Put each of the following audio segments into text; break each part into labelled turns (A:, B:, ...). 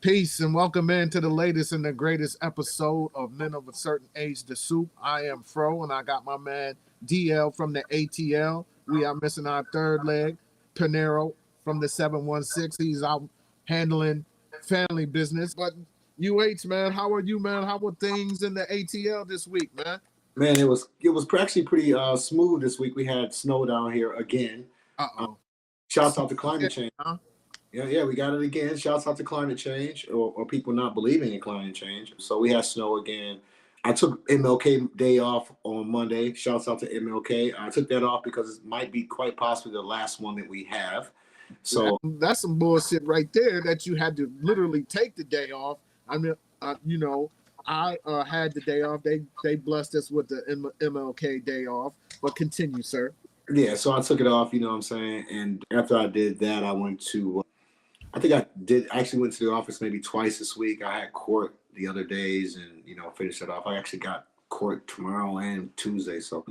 A: Peace and welcome into the latest and the greatest episode of Men of a Certain Age, The Soup. I am Fro and I got my man DL from the ATL. We are missing our third leg, Pinero from the 716. He's out handling family business. But UH, man, how are you, man? How were things in the ATL this week, man?
B: Man, it was actually pretty smooth this week. We had snow down here again. Shouts out to climate change.
A: Huh?
B: Yeah, we got it again. Shouts out to climate change or people not believing in climate change. So we had snow again. I took MLK Day off on Monday. Shouts out to MLK. I took that off because it might be quite possibly the last one that we have. So
A: that's some bullshit right there that you had to literally take the day off. I mean, I had the day off. They blessed us with the MLK Day off. But continue, sir.
B: Yeah, so I took it off, you know what I'm saying? And after I did that, I went to I actually went to the office maybe twice this week. I had court the other days and, finished it off. I actually got court tomorrow and Tuesday. So,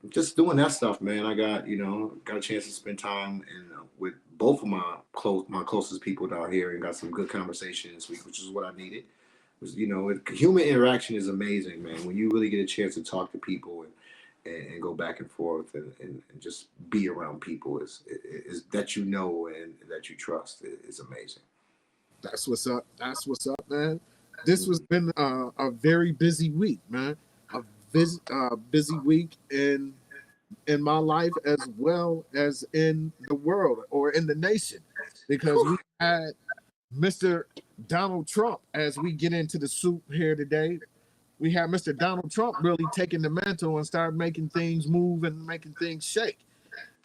B: just doing that stuff, man. I got a chance to spend time with both of my closest people down here and got some good conversation this week, which is what I needed. Human interaction is amazing, man. When you really get a chance to talk to people and go back and forth and just be around people is that and that you trust is amazing.
A: That's what's up. That's what's up, man. This has been a very busy week, man. A busy week in my life as well as in the world or in the nation, because we had Mr. Donald Trump as we get into the soup here today. We had Mr. Donald Trump really taking the mantle and start making things move and making things shake.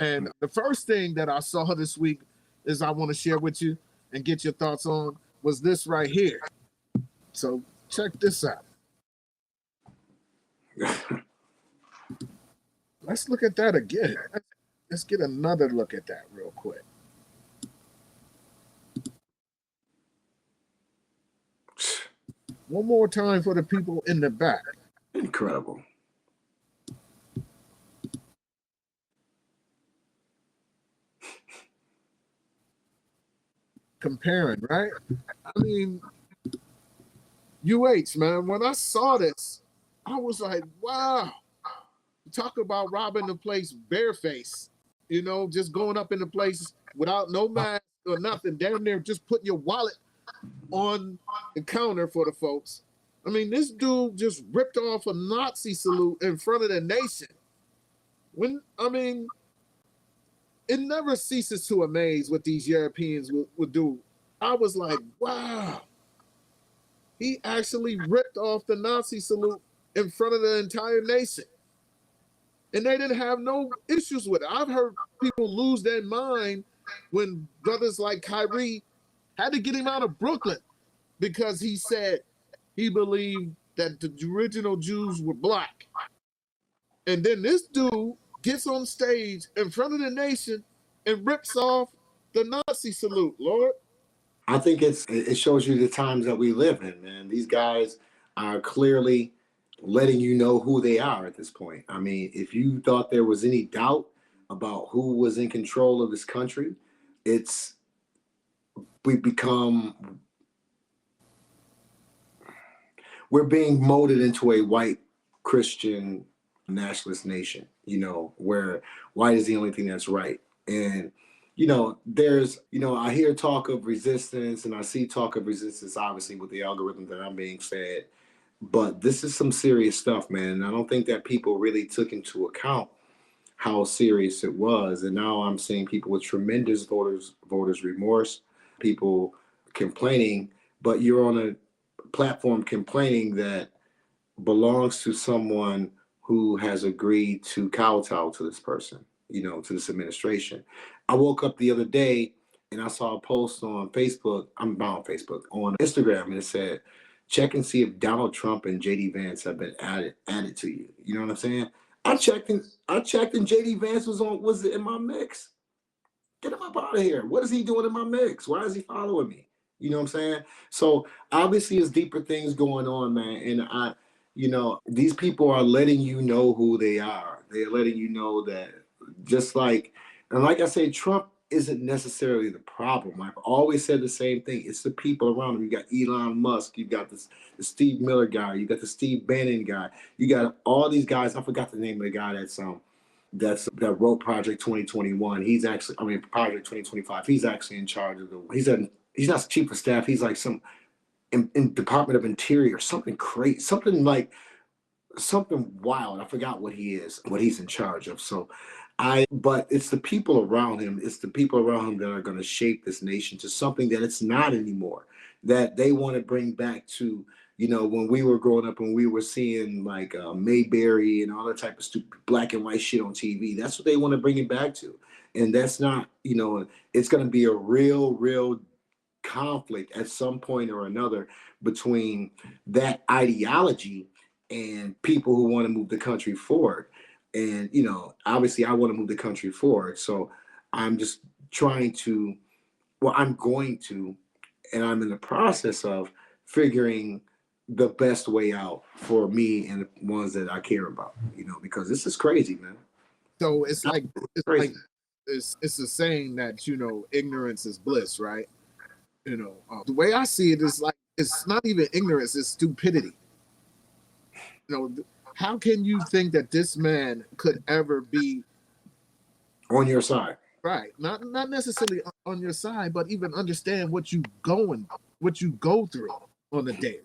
A: And the first thing that I saw this week is I want to share with you and get your thoughts on was this right here. So check this out. Let's look at that again. Let's get another look at that real quick. One more time for the people in the back.
B: Incredible.
A: Comparing, right? I mean, UH, man, when I saw this, I was like, wow. Talk about robbing the place bareface, just going up in the place without no mask or nothing, down there just putting your wallet on the counter for the folks. I mean, this dude just ripped off a Nazi salute in front of the nation. It never ceases to amaze what these Europeans would do. I was like, wow. He actually ripped off the Nazi salute in front of the entire nation. And they didn't have no issues with it. I've heard people lose their mind when brothers like Kyrie had to get him out of Brooklyn because he said he believed that the original Jews were black. And then this dude gets on stage in front of the nation and rips off the Nazi salute, Lord.
B: I think it shows you the times that we live in, man. These guys are clearly letting you know who they are at this point. I mean, if you thought there was any doubt about who was in control of this country, we're being molded into a white Christian nationalist nation, where white is the only thing that's right. And, I hear talk of resistance and I see talk of resistance, obviously, with the algorithm that I'm being fed. But this is some serious stuff, man. And I don't think that people really took into account how serious it was. And now I'm seeing people with tremendous voters remorse, people complaining, but you're on a platform complaining that belongs to someone who has agreed to kowtow to this person, to this administration. I woke up the other day and I saw a post on Facebook. I'm not on Facebook, on Instagram, and it said, check and see if Donald Trump and JD Vance have been added to you. You know what I'm saying? I checked and JD Vance was in my mix. Get him up out of here. What is he doing in my mix? Why is he following me? You know what I'm saying? So obviously there's deeper things going on, man. And these people are letting you know who they are. They're letting you know that like I say, Trump isn't necessarily the problem. I've always said the same thing. It's the people around him. You got Elon Musk, you got the Steve Miller guy, you got the Steve Bannon guy, you got all these guys. I forgot the name of the guy that wrote Project 2021. He's actually, I mean, Project 2025. He's actually in charge of he's not chief of staff. He's like some in Department of Interior, something crazy, something wild. I forgot what he's in charge of. But it's the people around him. It's the people around him that are going to shape this nation to something that it's not anymore. That they want to bring back to, when we were growing up, when we were seeing like Mayberry and all that type of stupid black and white shit on TV. That's what they want to bring it back to. And that's not, it's going to be a real conflict at some point or another between that ideology and people who want to move the country forward. And, obviously I want to move the country forward. So I'm just I'm going to, and I'm in the process of figuring the best way out for me and the ones that I care about, because this is crazy, man.
A: So it's a saying that, ignorance is bliss, right? The way I see it is like, it's not even ignorance, it's stupidity. How can you think that this man could ever be
B: on your side?
A: Right. Not necessarily on your side, but even understand what you go through on the daily.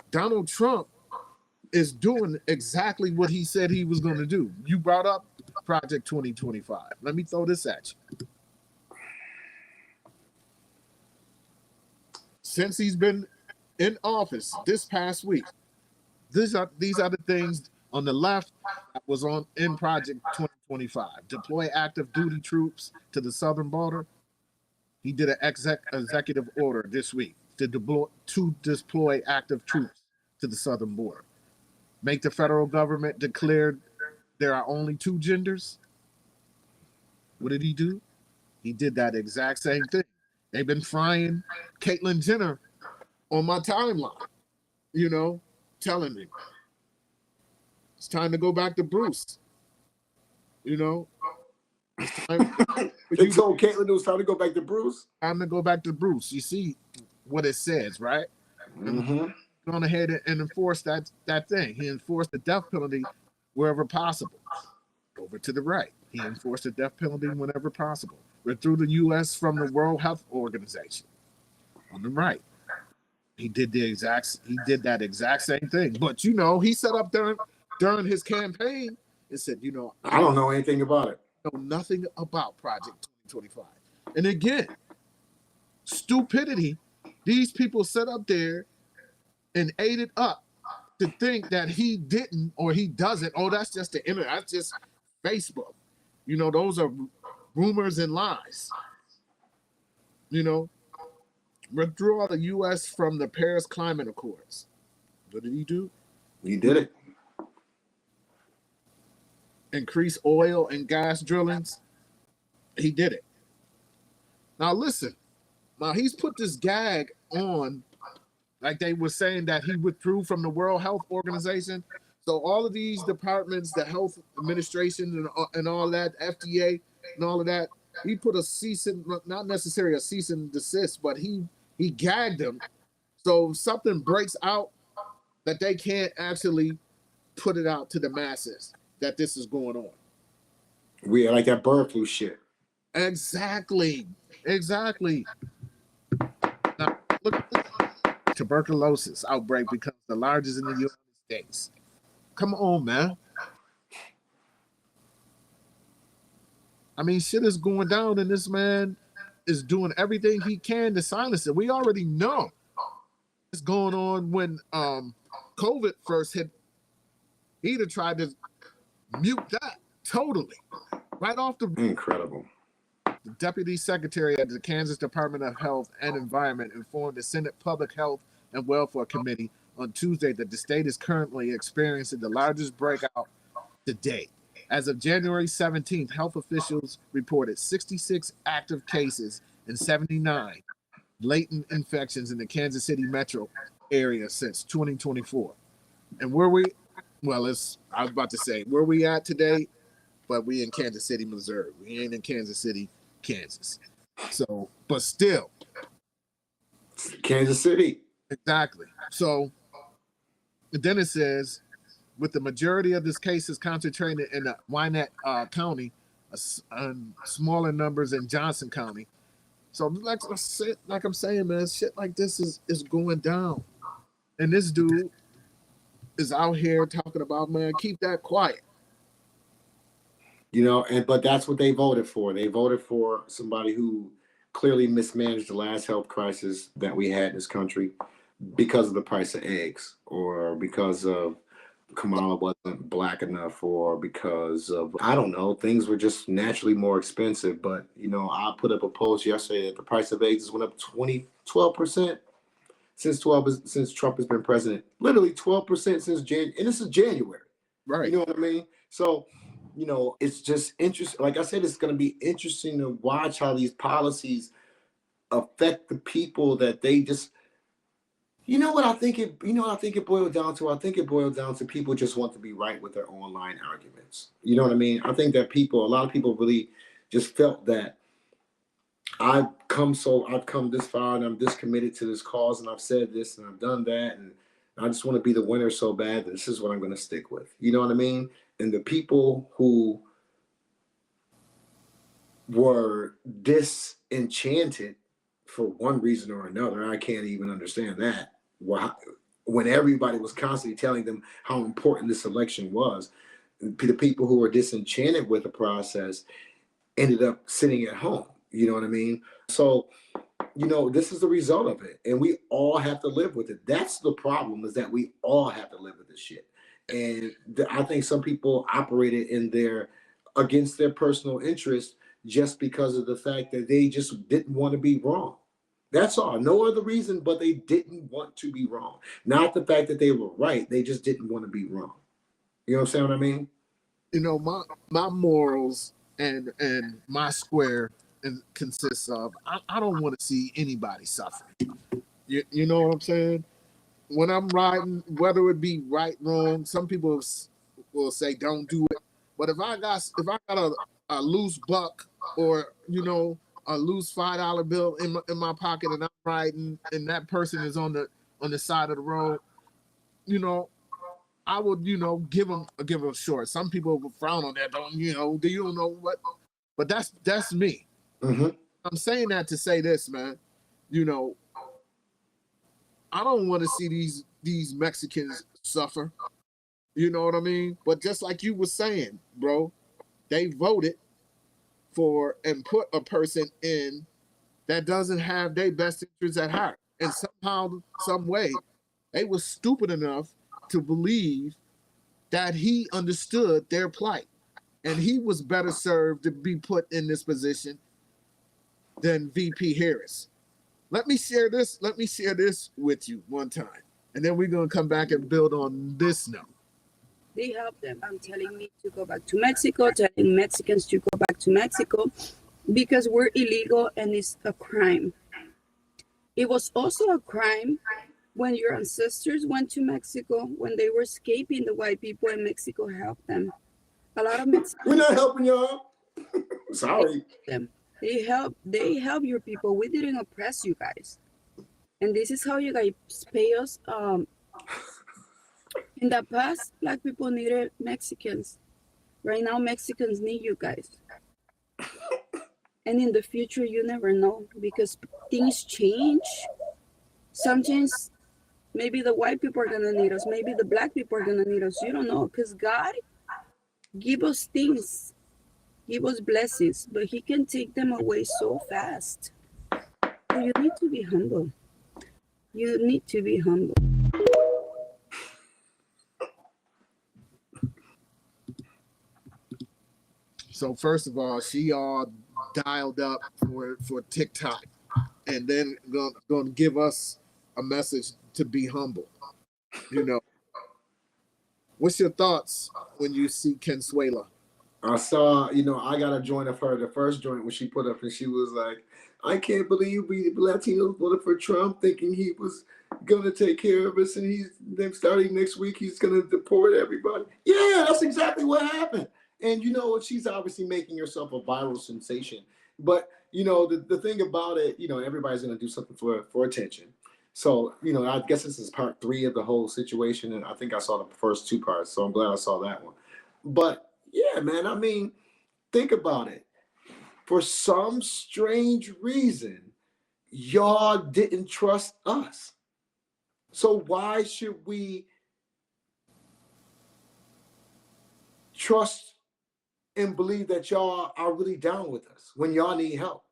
A: Donald Trump is doing exactly what he said he was going to do. You brought up Project 2025. Let me throw this at you. Since he's been in office this past week, these are the things on the left that was in Project 2025. Deploy active duty troops to the southern border. He did an executive order this week to deploy active troops to the southern border. Make the federal government declare there are only two genders. What did he do? He did that exact same thing. They've been frying Caitlyn Jenner on my timeline, telling me it's time to go back to Bruce. It's time.
B: They told Caitlyn it was time to go back to Bruce.
A: Time to go back to Bruce. You see what it says, right?
B: Mm-hmm.
A: Gone ahead and enforce that thing. He enforced the death penalty wherever possible. Over to the right, he enforced the death penalty whenever possible. Withdrew the U.S. from the World Health Organization. On the right, he did that exact same thing. But he set up during his campaign and said,
B: I don't know anything about it.
A: Know nothing about Project 2025. And again, stupidity. These people set up there and ate it up to think that he didn't or he doesn't. Oh, that's just the internet. That's just Facebook. Those are rumors and lies. Withdraw the U.S. from the Paris Climate Accords. What did he do?
B: He did it.
A: Increase oil and gas drillings. He did it. Now listen. Now he's put this gag on, like they were saying that he withdrew from the World Health Organization. So all of these departments, the health administration and all that, FDA and all of that, he put not necessarily a cease and desist, but he gagged them. So if something breaks out, that they can't actually put it out to the masses that this is going on.
B: We like that bird flu shit.
A: Exactly. Now, look at this. Tuberculosis outbreak becomes the largest in the United States. Come on, man. I mean, shit is going down, and this man is doing everything he can to silence it. We already know what's going on. When COVID first hit, he'd have tried to mute that totally right off the.
B: Incredible.
A: The Deputy Secretary at the Kansas Department of Health and Environment informed the Senate Public Health and Welfare Committee on Tuesday that the state is currently experiencing the largest breakout to date. As of January 17th, health officials reported 66 active cases and 79 latent infections in the Kansas City metro area since 2024. And where we at today, but we in Kansas City, Missouri. We ain't in Kansas City, Kansas. So, but still.
B: Kansas City.
A: Exactly. So then it says, with the majority of these cases concentrated in the Winnet County, and smaller numbers in Johnson County. So like I'm saying, man, shit like this is going down. And this dude is out here talking about, man, keep that quiet.
B: You know, but that's what they voted for. They voted for somebody who clearly mismanaged the last health crisis that we had in this country because of the price of eggs, or because of Kamala wasn't black enough, or because of, I don't know, things were just naturally more expensive. But, you know, I put up a post yesterday that the price of eggs went up 12% since Trump has been president. Literally 12% since January. And this is January.
A: Right.
B: You know what I mean? So, you know, it's just interesting. Like I said, it's going to be interesting to watch how these policies affect the people that they just, you know what I think it boiled down to? I think it boiled down to people just want to be right with their online arguments. You know what I mean? I think that a lot of people really just felt that I've come this far and I'm this committed to this cause and I've said this and I've done that and I just want to be the winner so bad that this is what I'm going to stick with. You know what I mean? And the people who were disenchanted for one reason or another, I can't even understand that. When everybody was constantly telling them how important this election was, the people who were disenchanted with the process ended up sitting at home. You know what I mean? So, you know, this is the result of it. And we all have to live with it. That's the problem, is that we all have to live with this shit. And I think some people operated against their personal interest just because of the fact that they just didn't want to be wrong. That's all. No other reason, but they didn't want to be wrong. Not the fact that they were right. They just didn't want to be wrong. You know what I mean?
A: You know, my morals and my square consists of, I don't want to see anybody suffer. You know what I'm saying? When I'm riding, whether it be right, wrong, some people will say don't do it. But if I got a loose buck, or, you know, a loose $5 bill in my pocket, and I'm riding, and that person is on the side of the road, you know, I would, you know, give them a short. Some people will frown on that. You don't know what, but that's me.
B: Mm-hmm.
A: I'm saying that to say this, man. You know, I don't want to see these Mexicans suffer. You know what I mean? But just like you were saying, bro, they voted for and put a person in that doesn't have their best interests at heart. And somehow, some way, they were stupid enough to believe that he understood their plight. And he was better served to be put in this position than VP Harris. Let me share this with you one time. And then we're going to come back and build on this note.
C: They help them. I'm telling me to go back to Mexico, telling Mexicans to go back to Mexico, because we're illegal and it's a crime. It was also a crime when your ancestors went to Mexico, when they were escaping the white people, and Mexico helped them. A lot of Mexicans.
B: We're not helping y'all. Sorry.
C: They help your people. We didn't oppress you guys. And this is how you guys pay us. In the past, Black people needed Mexicans. Right now, Mexicans need you guys. And in the future, you never know, because things change. Sometimes maybe the white people are going to need us. Maybe the Black people are going to need us. You don't know, because God give us things, give us blessings, but he can take them away so fast. So you need to be humble. You need to be humble.
A: So first of all, she all dialed up for TikTok, and then going to give us a message to be humble. You know, what's your thoughts when you see Consuela?
B: I saw, I got a joint of her, the first joint when she put up, and she was like, I can't believe we Latinos voted for Trump thinking he was going to take care of us, and then starting next week, he's going to deport everybody. Yeah, that's exactly what happened. And you know, she's obviously making herself a viral sensation. But you know, the thing about it, you know, everybody's gonna do something for attention. So, you know, I guess this is part 3 of the whole situation, and I think I saw the first 2 parts, so I'm glad I saw that one. But yeah, man, I mean, think about it. For some strange reason, y'all didn't trust us. So why should we trust and believe that y'all are really down with us when y'all need help?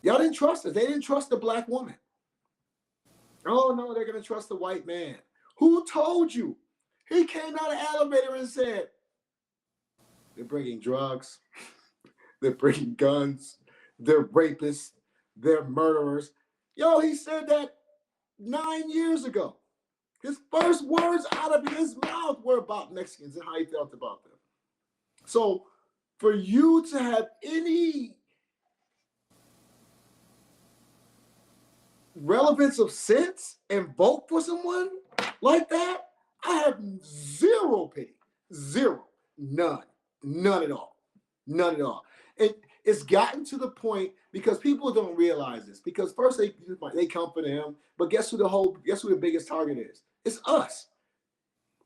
B: Y'all didn't trust us. They didn't trust the black woman. Oh no, they're gonna trust the white man. Who told you? He came out of the elevator and said, they're bringing drugs, they're bringing guns, they're rapists, they're murderers. Yo, he said that 9 years ago. His first words out of his mouth were about Mexicans and how he felt about them. So for you to have any relevance of sense and vote for someone like that, I have zero pity. Zero. None. None at all. None at all. It's gotten to the point because people don't realize this. Because first they come for them, but guess who the biggest target is? It's us.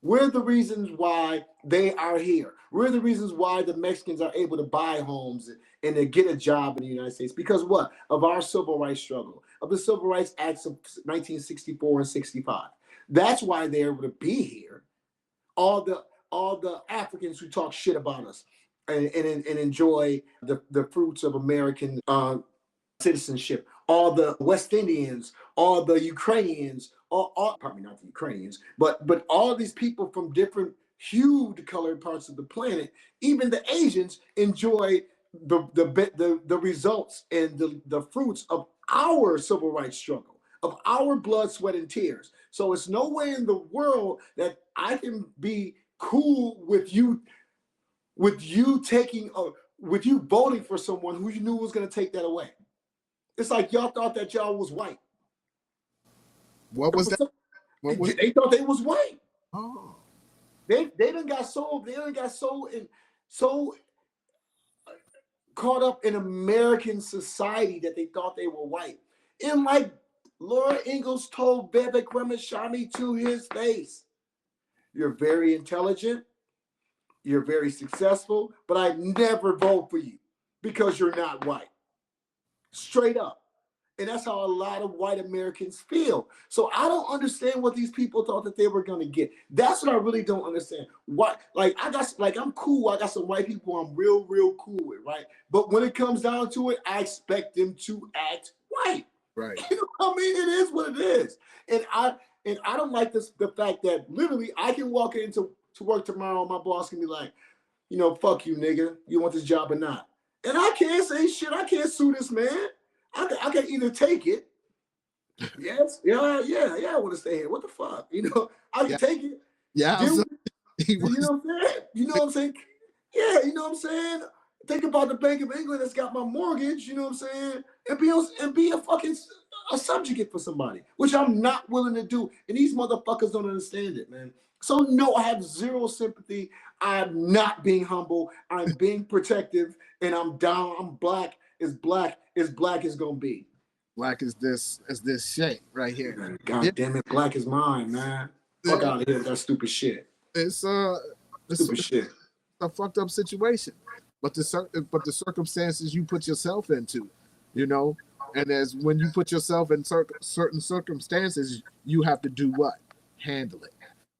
B: We're the reasons why they are here. We're the reasons why the Mexicans are able to buy homes and to get a job in the United States. Because what? Of our civil rights struggle, of the Civil Rights Acts of 1964 and 65. That's why they're able to be here. All the Africans who talk shit about us and enjoy the fruits of American citizenship, all the West Indians, all the Ukrainians, all probably not the Ukrainians, but all these people from different hued colored parts of the planet, even the Asians enjoy the results and the fruits of our civil rights struggle, of our blood, sweat, and tears. So it's no way in the world that I can be cool with you voting for someone who you knew was going to take that away. It's like y'all thought that y'all was white.
A: What was that?
B: They thought they was white.
A: Oh.
B: They done got so caught up in American society that they thought they were white. And like Laura Ingalls told Vivek Ramaswamy to his face, you're very intelligent, you're very successful, but I never vote for you because you're not white. Straight up. And that's how a lot of white Americans feel. So I don't understand what these people thought that they were going to get. That's what I really don't understand. What, I'm cool. I got some white people I'm real cool with, right? But when it comes down to it, I expect them to act white.
A: Right.
B: You know what I mean? It is what it is. And I don't like the fact that literally I can walk into work tomorrow and my boss can be like, you know, fuck you, nigga. You want this job or not? And I can't say shit. I can't sue this man. I can either take it. Yes. Yeah, I want to stay here. What the fuck? You know, I can take it.
A: Yeah.
B: You know what I'm saying? You know what I'm saying? Yeah, you know what I'm saying? Think about the Bank of England that's got my mortgage, you know what I'm saying? And be a fucking subjugate for somebody, which I'm not willing to do. And these motherfuckers don't understand it, man. So no, I have zero sympathy. I'm not being humble. I'm being protective, and I'm down. I'm black as black as gonna be.
A: Black is this shit right here.
B: God damn it, black is mine, man. Fuck out of here with that stupid shit.
A: It's
B: stupid shit.
A: A fucked up situation, but the circumstances you put yourself into, you know, and as when you put yourself in certain circumstances, you have to do what? Handle it.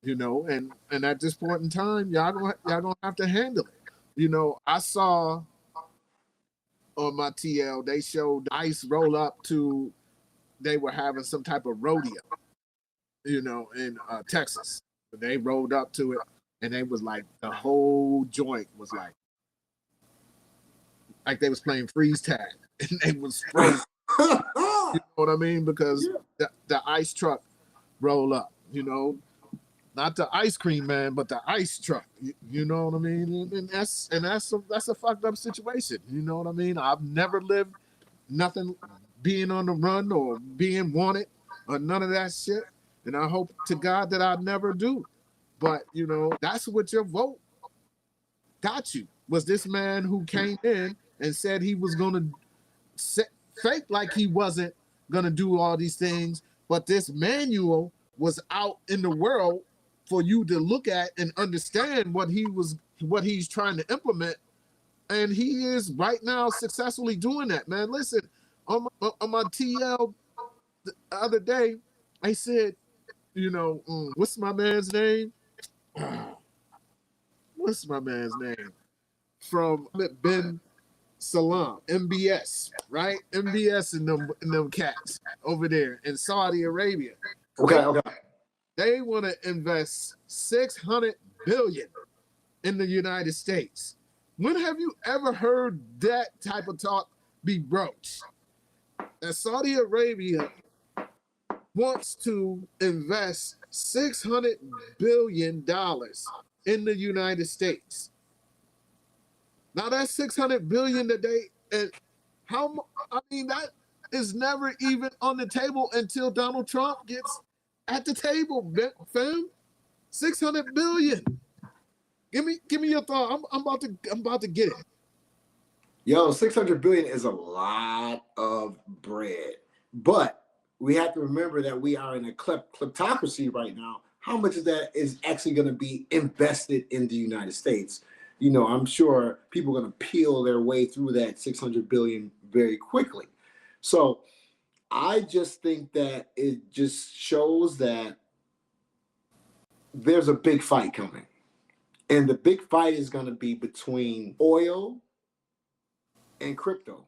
A: You know, and at this point in time, y'all gonna have to handle it. You know, I saw on my TL they showed ICE roll up to, they were having some type of rodeo, you know, in Texas. They rolled up to it, and they was like, the whole joint was like they was playing freeze tag, and they was frozen. You know what I mean? Because the ICE truck roll up, you know. Not the ice cream man, but the ice truck. You know what I mean? And that's a fucked up situation. You know what I mean? I've never lived nothing being on the run or being wanted or none of that shit. And I hope to God that I never do. But you know, that's what your vote got you was this man who came in and said he was going to fake like he wasn't going to do all these things, but this manual was out in the world for you to look at and understand what he's trying to implement, and he is right now successfully doing that, man. Listen, on my TL the other day, I said, what's my man's name? What's my man's name? From Ben Salam, MBS, right? MBS and them cats over there in Saudi Arabia.
B: Okay.
A: They want to invest $600 billion in the United States. When have you ever heard that type of talk be broached? And Saudi Arabia wants to invest $600 billion in the United States. Now that's $600 billion a day, and that is never even on the table until Donald Trump gets at the table, fam. $600 billion. Give me your thought. I'm about to get it.
B: Yo, 600 billion is a lot of bread, but we have to remember that we are in a kleptocracy right now. How much of that is actually going to be invested in the United States? I'm sure people are going to peel their way through that 600 billion very quickly. So I just think that it just shows that there's a big fight coming. And the big fight is going to be between oil and crypto.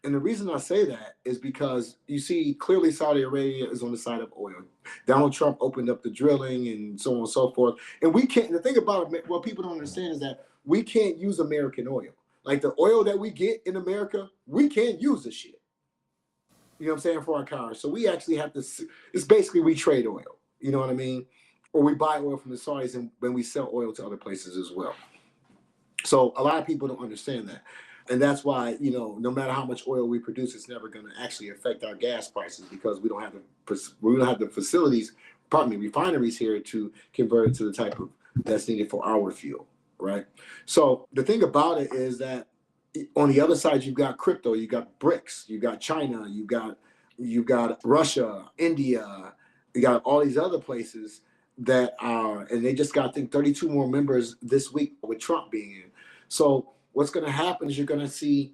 B: And the reason I say that is because you see clearly Saudi Arabia is on the side of oil. Donald Trump opened up the drilling and so on and so forth. And we can't, the thing about it, what people don't understand is that we can't use American oil. Like the oil that we get in America, we can't use the shit. You know what I'm saying, for our cars. So we actually have to, it's basically we trade oil. You know what I mean? Or we buy oil from the Saudis and when we sell oil to other places as well. So a lot of people don't understand that. And that's why, no matter how much oil we produce, it's never going to actually affect our gas prices because we don't have the facilities, refineries here to convert it to the type of that's needed for our fuel, right? So the thing about it is that on the other side, you've got crypto, you got BRICS, you got China, you got Russia, India, you got all these other places that are, and they just got, I think, 32 more members this week with Trump being in. So what's going to happen is you're going to see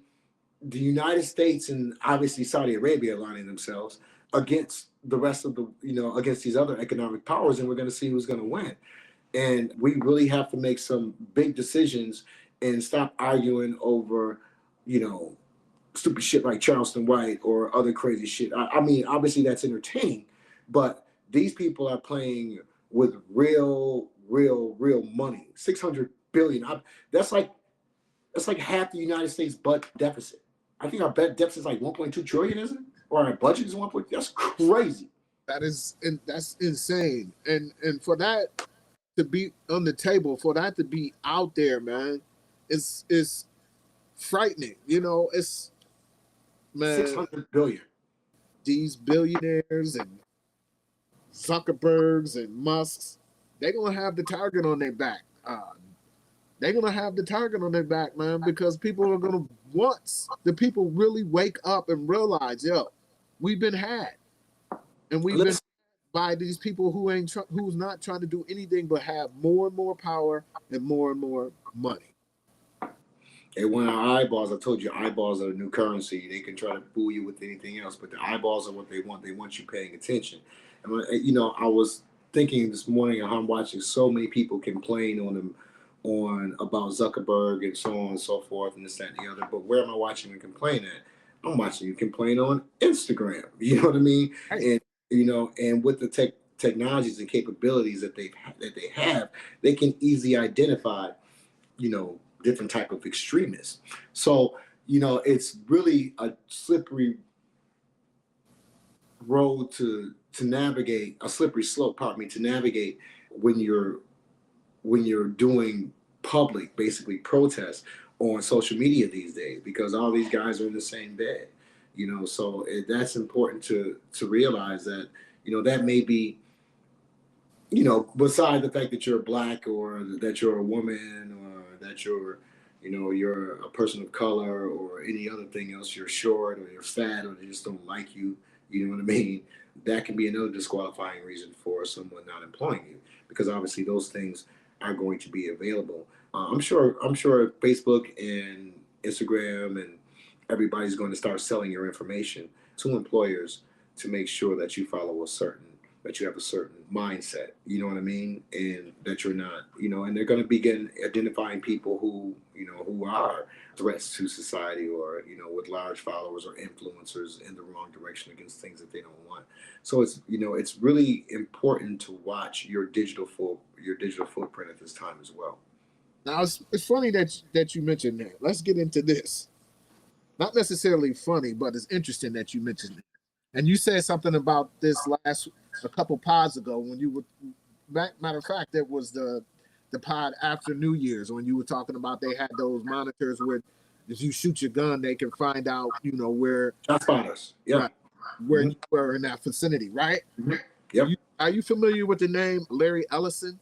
B: the United States and obviously Saudi Arabia aligning themselves against the rest of the, against these other economic powers, and we're going to see who's going to win. And we really have to make some big decisions and stop arguing over, stupid shit like Charleston White or other crazy shit. I mean, obviously that's entertaining, but these people are playing with real money. 600 billion. That's like half the United States budget deficit. I think our deficit is like 1.2 trillion, isn't it? Or our budget is 1. That's crazy.
A: That's insane. And for that to be on the table, for that to be out there, man, is frightening. It's, man,
B: 600 billion.
A: These billionaires and Zuckerbergs and Musks, they're gonna have the target on their back. They're gonna have the target on their back, man, because people are gonna, once the people really wake up and realize, we've been had, and we've been by these people who's not trying to do anything but have more and more power and more money.
B: They want our eyeballs. I told you, eyeballs are the new currency. They can try to fool you with anything else, but the eyeballs are what they want. They want you paying attention. And I was thinking this morning how I'm watching so many people complain about Zuckerberg and so on and so forth and this, that, and the other. But where am I watching them complain at? I'm watching you complain on Instagram. You know what I mean? Right. And with the technologies and capabilities that they have, they can easily identify, different type of extremists. So, it's really a slippery road to navigate, a slippery slope, to navigate when you're doing public, basically protests on social media these days, because all these guys are in the same bed, so that's important to realize that, that may be, beside the fact that you're black or that you're a woman or that you're a person of color or any other thing else, you're short or you're fat or they just don't like you, you know what I mean? That can be another disqualifying reason for someone not employing you, because obviously those things are going to be available. I'm sure Facebook and Instagram and everybody's going to start selling your information to employers to make sure that you have a certain mindset, you know what I mean? And that you're not, and they're going to begin identifying people who are threats to society or, with large followers or influencers in the wrong direction against things that they don't want. So it's really important to watch your digital footprint at this time as well.
A: Now, it's funny that you mentioned that. Let's get into this. Not necessarily funny, but it's interesting that you mentioned it. And you said something about this a couple pods ago when you were, matter of fact, it was the pod after New Year's when you were talking about they had those monitors where if you shoot your gun, they can find out, where
B: shot spotters, yeah,
A: where you were in that vicinity, right?
B: Mm-hmm. Yep.
A: Are you familiar with the name Larry Ellison?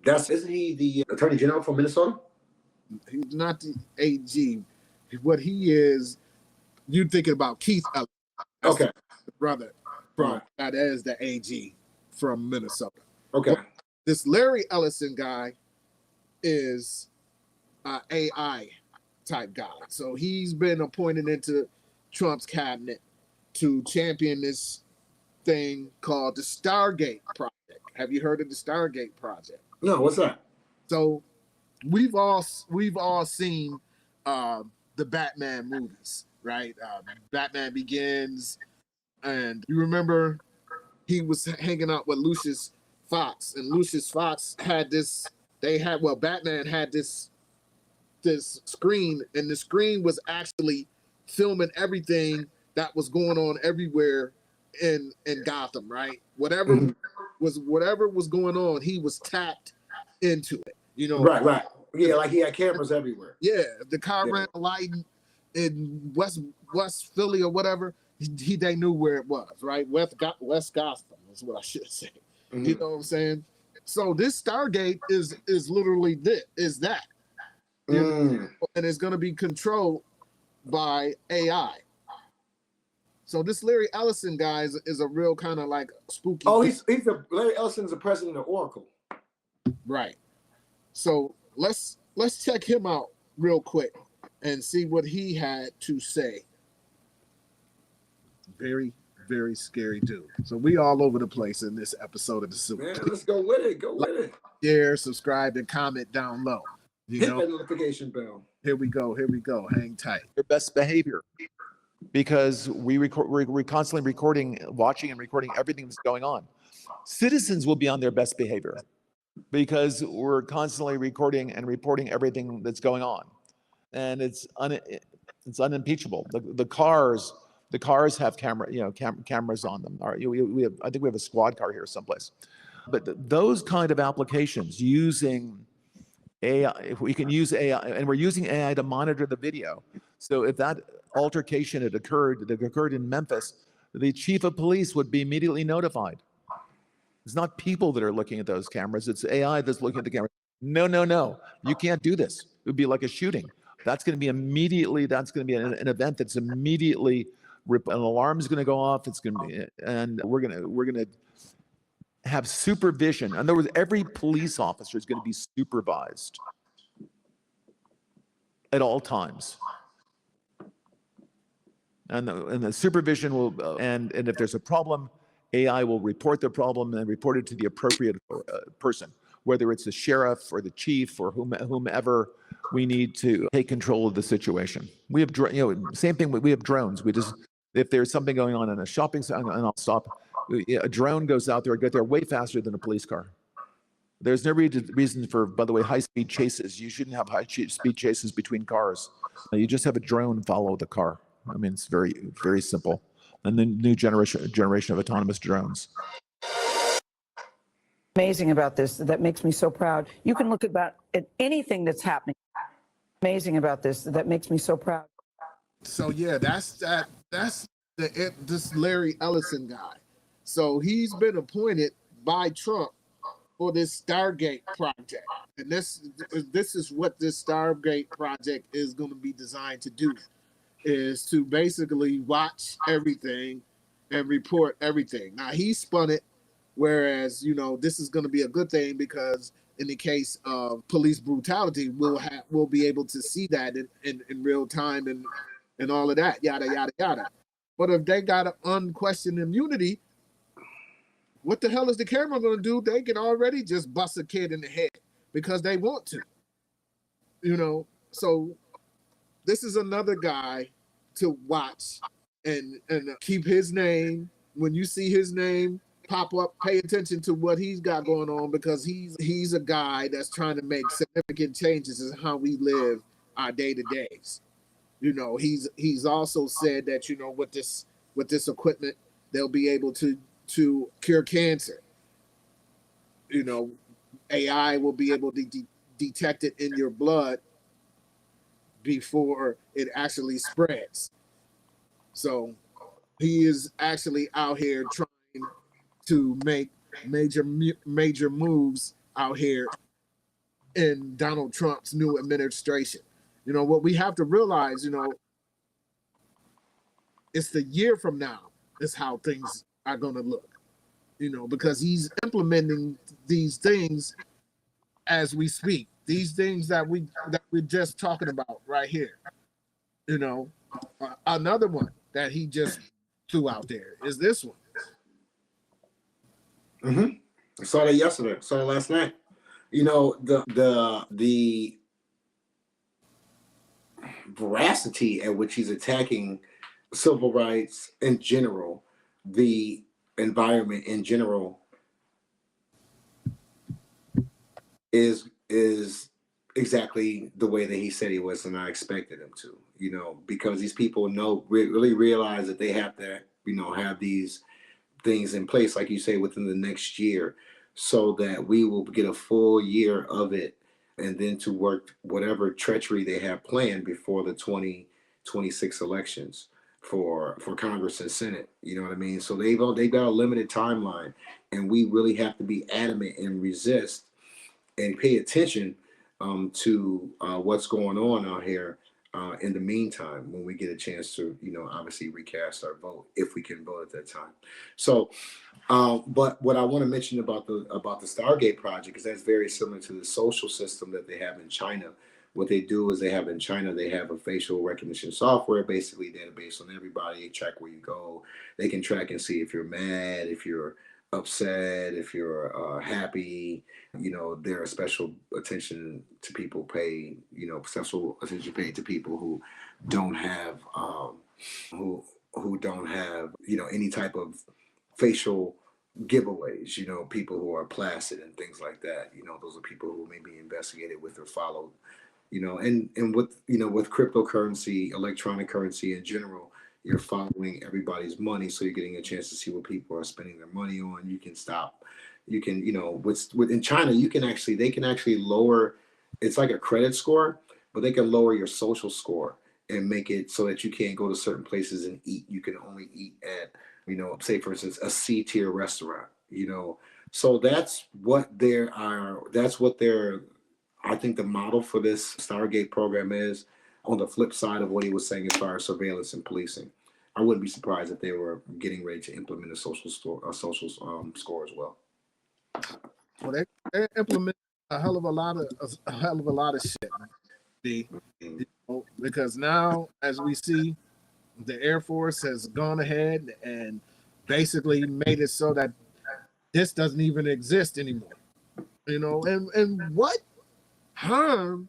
B: Isn't he the Attorney General from Minnesota?
A: He's not the AG. What he is, you're thinking about Keith Ellison.
B: Okay.
A: The brother from that is the AG from Minnesota.
B: Okay.
A: But this Larry Ellison guy is an AI type guy. So he's been appointed into Trump's cabinet to champion this thing called the Stargate Project. Have you heard of the Stargate Project?
B: No, what's that?
A: So we've all seen the Batman movies, right? Batman Begins, and you remember he was hanging out with Lucius Fox, and Lucius Fox had Batman had this screen, and the screen was actually filming everything that was going on everywhere in Gotham, right? Whatever was going on, he was tapped into it.
B: Right. Yeah, like he had cameras everywhere.
A: Yeah, the car ran a light in West Philly or whatever. They knew where it was, right? West Gotham is what I should say. Mm-hmm. You know what I'm saying? So this Stargate is literally that. And it's going to be controlled by AI. So this Larry Ellison guy is a real kind of like spooky.
B: Oh, Larry Ellison's the president of Oracle.
A: Right. So let's check him out real quick and see what he had to say. Very, very scary dude. So we all over the place in this episode of The Suit.
B: Man, let's go with it.
A: Share, subscribe, and comment down low.
B: Hit that notification bell.
A: Here we go. Hang tight.
D: Your best behavior, because we're constantly watching and recording everything that's going on. Citizens will be on their best behavior because we're constantly recording and reporting everything that's going on, and it's unimpeachable. The cars have cameras on them. I think we have a squad car here someplace, but those kind of applications using AI, if we can use AI, and we're using AI to monitor the video. So if that altercation that occurred in Memphis, the chief of police would be immediately notified. It's not people that are looking at those cameras. It's AI that's looking at the camera. No. You can't do this. It would be like a shooting. That's going to be an event that's immediately, an alarm is going to go off. It's going to be, and we're going to have supervision. In other words, every police officer is going to be supervised at all times. And the supervision will, and if there's a problem, AI will report the problem and report it to the appropriate person, whether it's the sheriff or the chief or whomever we need to take control of the situation. We have, same thing. We have drones. If there's something going on in a shopping center, and I'll stop. A drone goes out there, get there way faster than a police car. There's no reason for, by the way, high-speed chases. You shouldn't have high-speed chases between cars. You just have a drone follow the car. I mean, it's very, very simple. And the new generation of autonomous drones.
E: Amazing about this. That makes me so proud. You can look at anything that's happening. Amazing about this. That makes me so proud.
A: So yeah, that's this Larry Ellison guy. So he's been appointed by Trump for this Stargate project. And this is what this Stargate project is going to be designed to do, is to basically watch everything and report everything. Now, he spun it, whereas, you know, this is going to be a good thing because in the case of police brutality, we'll be able to see that in real time and all of that, yada, yada, yada. But if they got an unquestioned immunity, what the hell is the camera going to do? They can already just bust a kid in the head because they want to, you know? So this is another guy to watch and keep his name. When you see his name pop up, pay attention to what he's got going on, because he's a guy that's trying to make significant changes in how we live our day-to-days. You know, he's also said that, you know, with this equipment, they'll be able to cure cancer. You know, AI will be able to detect it in your blood before it actually spreads. So he is actually out here trying to make major moves out here in Donald Trump's new administration. You know, what we have to realize, you know, it's the year from now is how things are going to look, you know, because he's implementing these things as we speak, these things that we're just talking about right here. You know, another one that he just threw out there is this one.
B: I saw that yesterday. Saw it last night. You know, the veracity at which he's attacking civil rights in general, the environment in general, is exactly the way that he said he was, and I expected him to. You know, because these people really realize that they have to, you know, have these things in place, like you say, within the next year, so that we will get a full year of it, and then to work whatever treachery they have planned before the 2026 elections for Congress and Senate. You know what I mean? So they've got a limited timeline, and we really have to be adamant and resist and pay attention to what's going on out here. In the meantime, when we get a chance to, you know, obviously recast our vote, if we can vote at that time. So, but what I want to mention about the Stargate project is that's very similar to the social system that they have in China. What they do is they have a facial recognition software, basically database on everybody. They track where you go. They can track and see if you're mad, if you're upset, if you're happy. You know, there are special attention to people paid, you know, special attention paid to people who don't have who don't have, you know, any type of facial giveaways, you know, people who are placid and things like that. You know, those are people who may be investigated with or followed, you know, and with, you know, with cryptocurrency, electronic currency in general, you're following everybody's money, so you're getting a chance to see what people are spending their money on. You can stop. You can, you know, in China, they can actually lower. It's like a credit score, but they can lower your social score and make it so that you can't go to certain places and eat. You can only eat at, you know, say for instance, a C-tier restaurant. You know, so that's what I think the model for this Stargate program is. On the flip side of what he was saying as far as surveillance and policing, I wouldn't be surprised if they were getting ready to implement a social score as well.
A: Well, they implement a hell of a lot of shit, you know, because now, as we see, the Air Force has gone ahead and basically made it so that this doesn't even exist anymore. You know, and what harm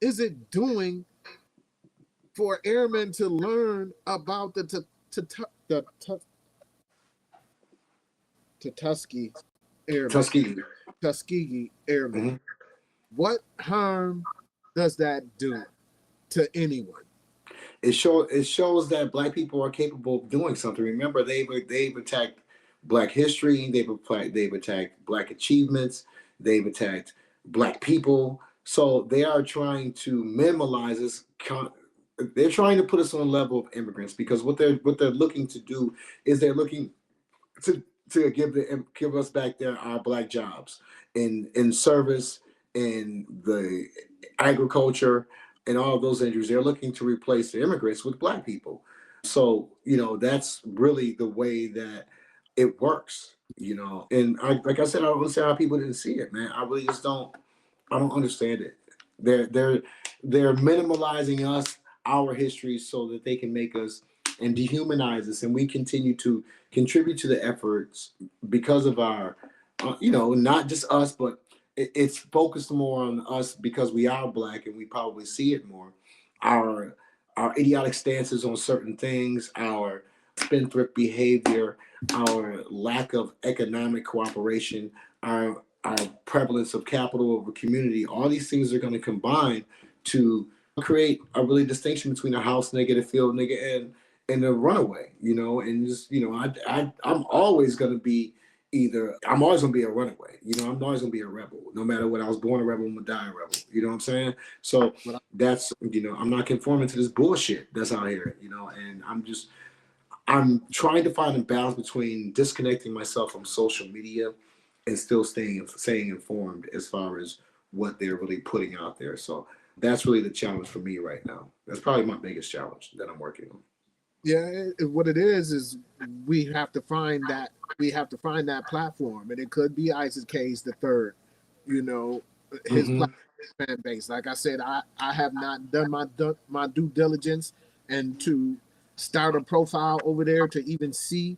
A: is it doing for airmen to learn about the Tuskegee Airmen? Tuskegee Airmen. Mm-hmm. What harm does that do to anyone?
B: It shows that Black people are capable of doing something. Remember, they've attacked Black history. They've attacked Black achievements. They've attacked Black people. So they are trying to minimize this. They're trying to put us on a level of immigrants, because what they're looking to do is they're looking to give us back our black jobs in service, in the agriculture, and all of those industries. They're looking to replace the immigrants with black people. So, that's really the way that it works, And like I said, I don't understand how people didn't see it, man. I really just don't. I don't understand it. They're minimalizing us, our history, so that they can make us and dehumanize us, and we continue to contribute to the efforts because of our, not just us, but it's focused more on us because we are black and we probably see it more. Our idiotic stances on certain things, our spendthrift behavior, our lack of economic cooperation, our prevalence of capital over community, all these things are going to combine to create a really distinction between a house nigga, the field nigga, and the runaway, and just, I'm always going to be I'm always going to be a runaway, I'm always going to be a rebel. No matter what, I was born a rebel, I'm going to die a rebel. You know what I'm saying? So that's, I'm not conforming to this bullshit that's out here, and I'm trying to find a balance between disconnecting myself from social media and still staying informed as far as what they're really putting out there. So that's really the challenge for me right now. That's probably my biggest challenge that I'm working on.
A: Yeah, what it is we have to find that platform, and it could be Isaac Hayes the third, his fan base. Like I said, I have not done my due diligence and to start a profile over there to even see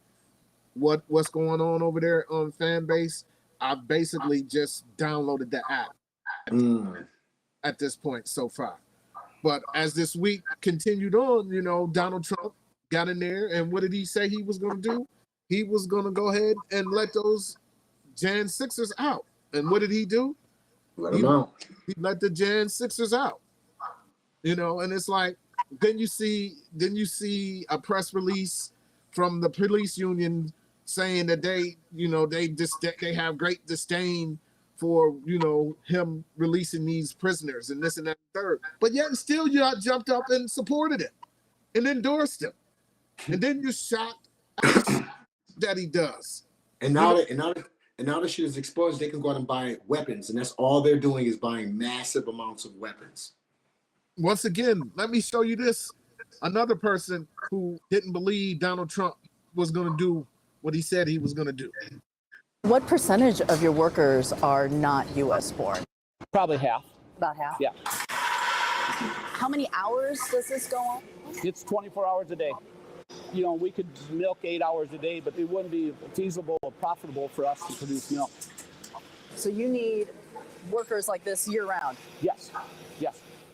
A: what's going on over there on fan base. I basically just downloaded the app at this point so far. But as this week continued on, Donald Trump got in there, and what did he say he was going to do? He was going to go ahead and let those Jan 6ers out. And what did he do?
B: Let them out.
A: He let the Jan 6ers out. And it's like, then you see a press release from the police union saying that they have great disdain for him releasing these prisoners and this and that and third. But yet still you jumped up and supported him and endorsed him. And then you're shocked that he does.
B: And now that shit is exposed, they can go out and buy weapons, and that's all they're doing is buying massive amounts of weapons.
A: Once again, let me show you this. Another person who didn't believe Donald Trump was going to do what he said he was going to do.
F: What percentage of your workers are not U.S. born?
G: Probably half.
F: About half?
G: Yeah.
F: How many hours does this go on?
G: It's 24 hours a day. We could milk 8 hours a day, but it wouldn't be feasible or profitable for us to produce milk.
F: So you need workers like this year-round?
G: Yes.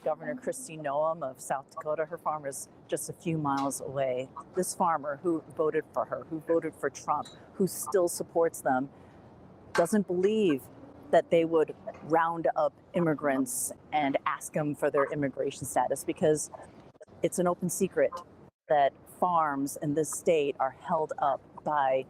F: Governor Kristi Noem of South Dakota, her farm is just a few miles away. This farmer who voted for her, who voted for Trump, who still supports them, doesn't believe that they would round up immigrants and ask them for their immigration status, because it's an open secret that farms in this state are held up by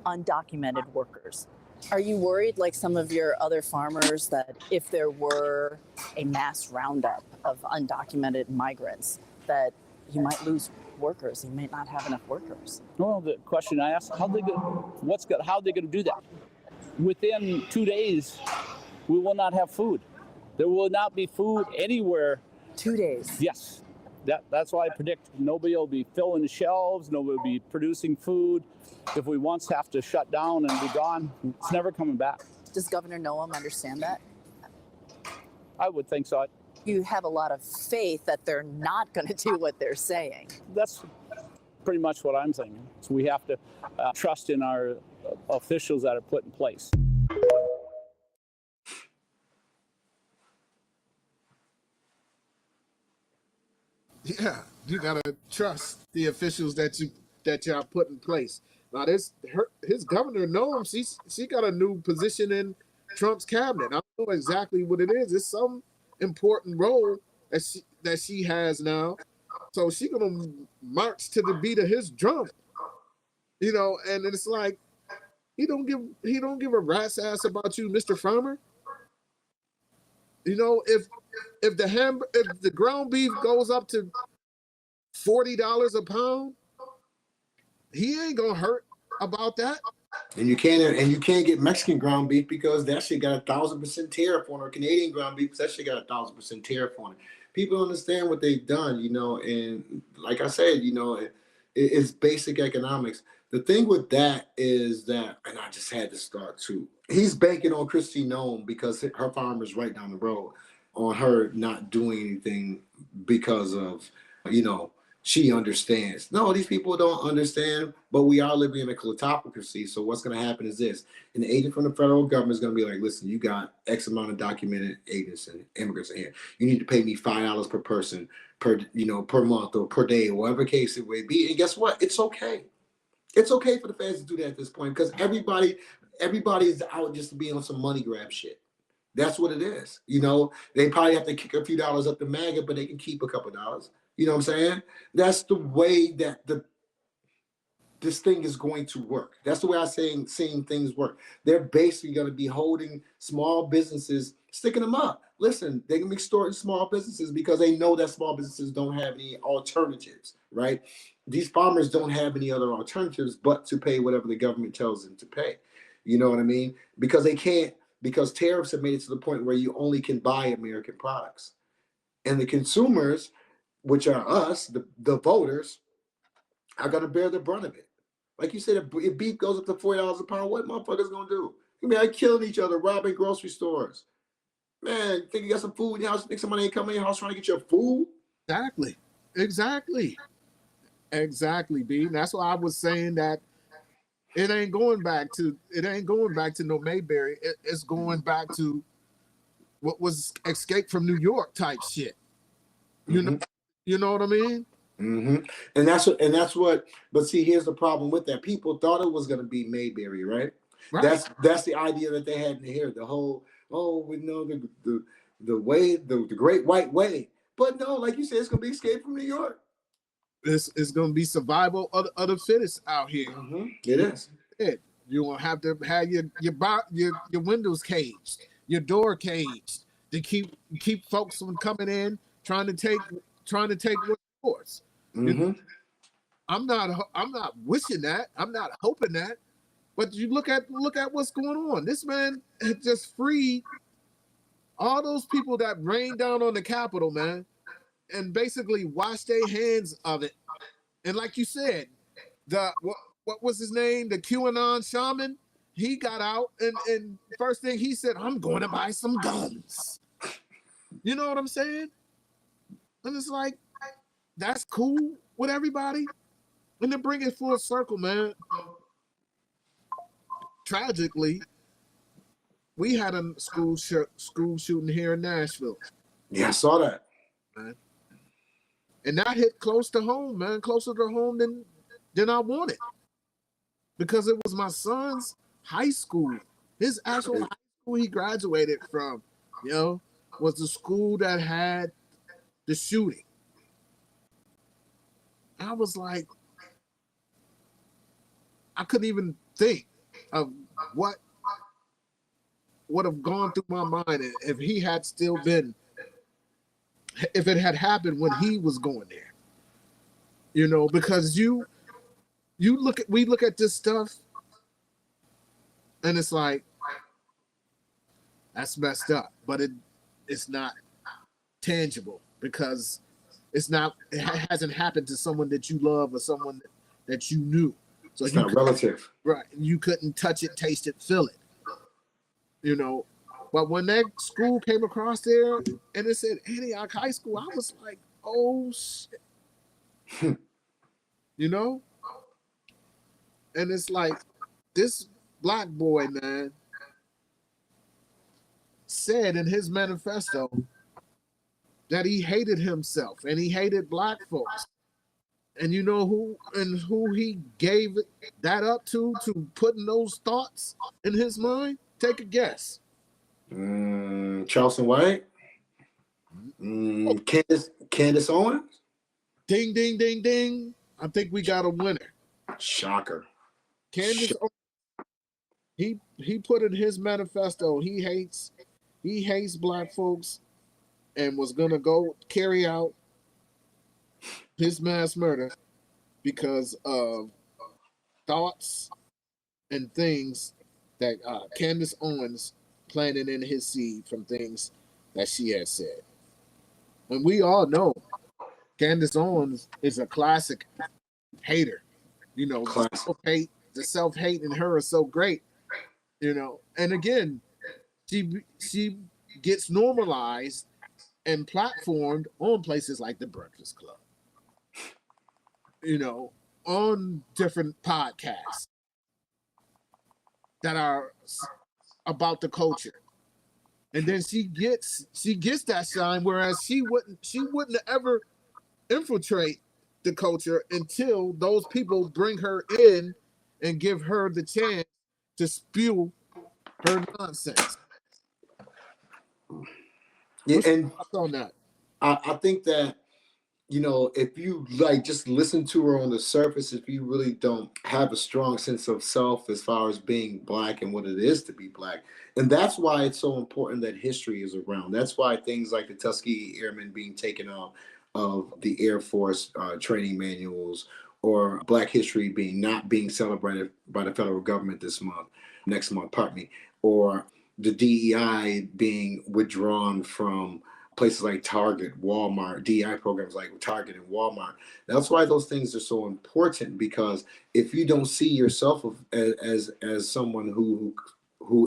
F: undocumented workers. Are you worried, like some of your other farmers, that if there were a mass roundup of undocumented migrants, that you might lose workers? You may not have enough workers.
G: Well, the question I asked, how are they going to do that? Within 2 days, we will not have food. There will not be food anywhere.
F: 2 days?
G: Yes. That's why I predict nobody will be filling the shelves, nobody will be producing food. If we once have to shut down and be gone, it's never coming back.
F: Does Governor Noem understand that?
G: I would think so.
F: You have a lot of faith that they're not going to do what they're saying.
G: That's pretty much what I'm thinking. So we have to trust in our officials that are put in place.
A: Yeah, you gotta trust the officials that y'all put in place. Now, his governor Noem, she got a new position in Trump's cabinet. I don't know exactly what it is. It's some important role that she has now. So she gonna march to the beat of his drum, And it's like he don't give a rat's ass about you, Mr. Farmer. If the ground beef goes up to $40 a pound, he ain't gonna hurt about that.
B: And you can't get Mexican ground beef because that shit got 1,000% tariff on it, or Canadian ground beef because that shit got 1,000% tariff on it. People don't understand what they've done, you know, and like I said, you know, it's basic economics. The thing with that is that, and I just had to start too. He's banking on Kristi Noem because her farm is right down the road, on her not doing anything because of, you know, she understands. No, these people don't understand, but we are living in a kleptocracy. So what's going to happen is this: an agent from the federal government is going to be like, listen, you got X amount of documented agents and immigrants in here. You need to pay me $5 per person per month or per day, or whatever case it may be. And guess what? It's okay. It's okay for the feds to do that at this point because everybody is out just to be on some money grab shit. That's what it is. You know, they probably have to kick a few dollars up the MAGA, but they can keep a couple dollars. You know what I'm saying? That's the way that this thing is going to work. That's the way I'm seeing things work. They're basically going to be holding small businesses, sticking them up. Listen, they can be extorting small businesses because they know that small businesses don't have any alternatives, right? These farmers don't have any other alternatives but to pay whatever the government tells them to pay. You know what I mean? Because they can't, because tariffs have made it to the point where you only can buy American products. And the consumers, which are us, the voters, are going to bear the brunt of it. Like you said, if beef goes up to $40 a pound, what motherfuckers going to do? I mean, they're killing each other, robbing grocery stores. Man, think you got some food in your house? Think somebody ain't coming in your house trying to get your food?
A: Exactly, B. And that's why I was saying that it ain't going back to no Mayberry. It's going back to what was Escape from New York type shit. You know what I mean?
B: Mm-hmm. And that's what. But see, here's the problem with that. People thought it was going to be Mayberry, right? That's the idea that they had in here. The whole, we know the way, the great white way. But no, like you said, it's going to be Escape from New York.
A: It's going to be survival of the fittest out here.
B: Mm-hmm. It is.
A: You're going to have to have your windows caged, your door caged to keep folks from coming in trying to take what's yours.
B: Mm-hmm.
A: I'm not wishing that. I'm not hoping that. But you look at what's going on. This man had just freed all those people that rained down on the Capitol, man, and basically washed their hands of it. And like you said, what was his name? The QAnon shaman. He got out and first thing he said, I'm going to buy some guns. You know what I'm saying? And it's like, that's cool with everybody. And to bring it full circle, man. Tragically, we had a school shooting here in Nashville.
B: Yeah, I saw that.
A: Man. And that hit close to home, man. Closer to home than I wanted. Because it was my son's high school. His actual high school he graduated from, was the school that had the shooting. I was like, I couldn't even think of what would have gone through my mind if he had still been, if it had happened when he was going there. Because we look at this stuff and it's like, that's messed up, but it's not tangible because it hasn't happened to someone that you love or someone that you knew. So
B: it's not relative.
A: Right. You couldn't touch it, taste it, feel it. But when that school came across there and it said Antioch High School, I was like, oh shit. And it's like this black boy, man, said in his manifesto that he hated himself and he hated black folks. And you know who he gave that up to putting those thoughts in his mind? Take a guess.
B: Charleston White? Candace Owens?
A: Ding, ding, ding, ding. I think we got a winner.
B: Shocker.
A: Candace Owens, he put in his manifesto he hates black folks and was gonna go carry out his mass murder because of thoughts and things that Candace Owens planted in his seed from things that she had said. And we all know Candace Owens is a classic hater. You know,
B: Classic.
A: the self-hate in her is so great, you know. And again, she gets normalized and platformed on places like the Breakfast Club, you know, on different podcasts that are about the culture. And then she gets that shine, whereas she wouldn't ever infiltrate the culture until those people bring her in and give her the chance to spew her nonsense.
B: Yeah,
A: What's
B: and
A: your thoughts on that?
B: I think that, you know, if you like just listen to her on the surface, if you really don't have a strong sense of self as far as being black and what it is to be black, and that's why it's so important that history is around. That's why things like the Tuskegee Airmen being taken off of the Air Force training manuals, or Black History not being celebrated by the federal government next month, pardon me, or the DEI being withdrawn from places like Target, Walmart, DEI programs like Target and Walmart. That's why those things are so important, because if you don't see yourself as someone who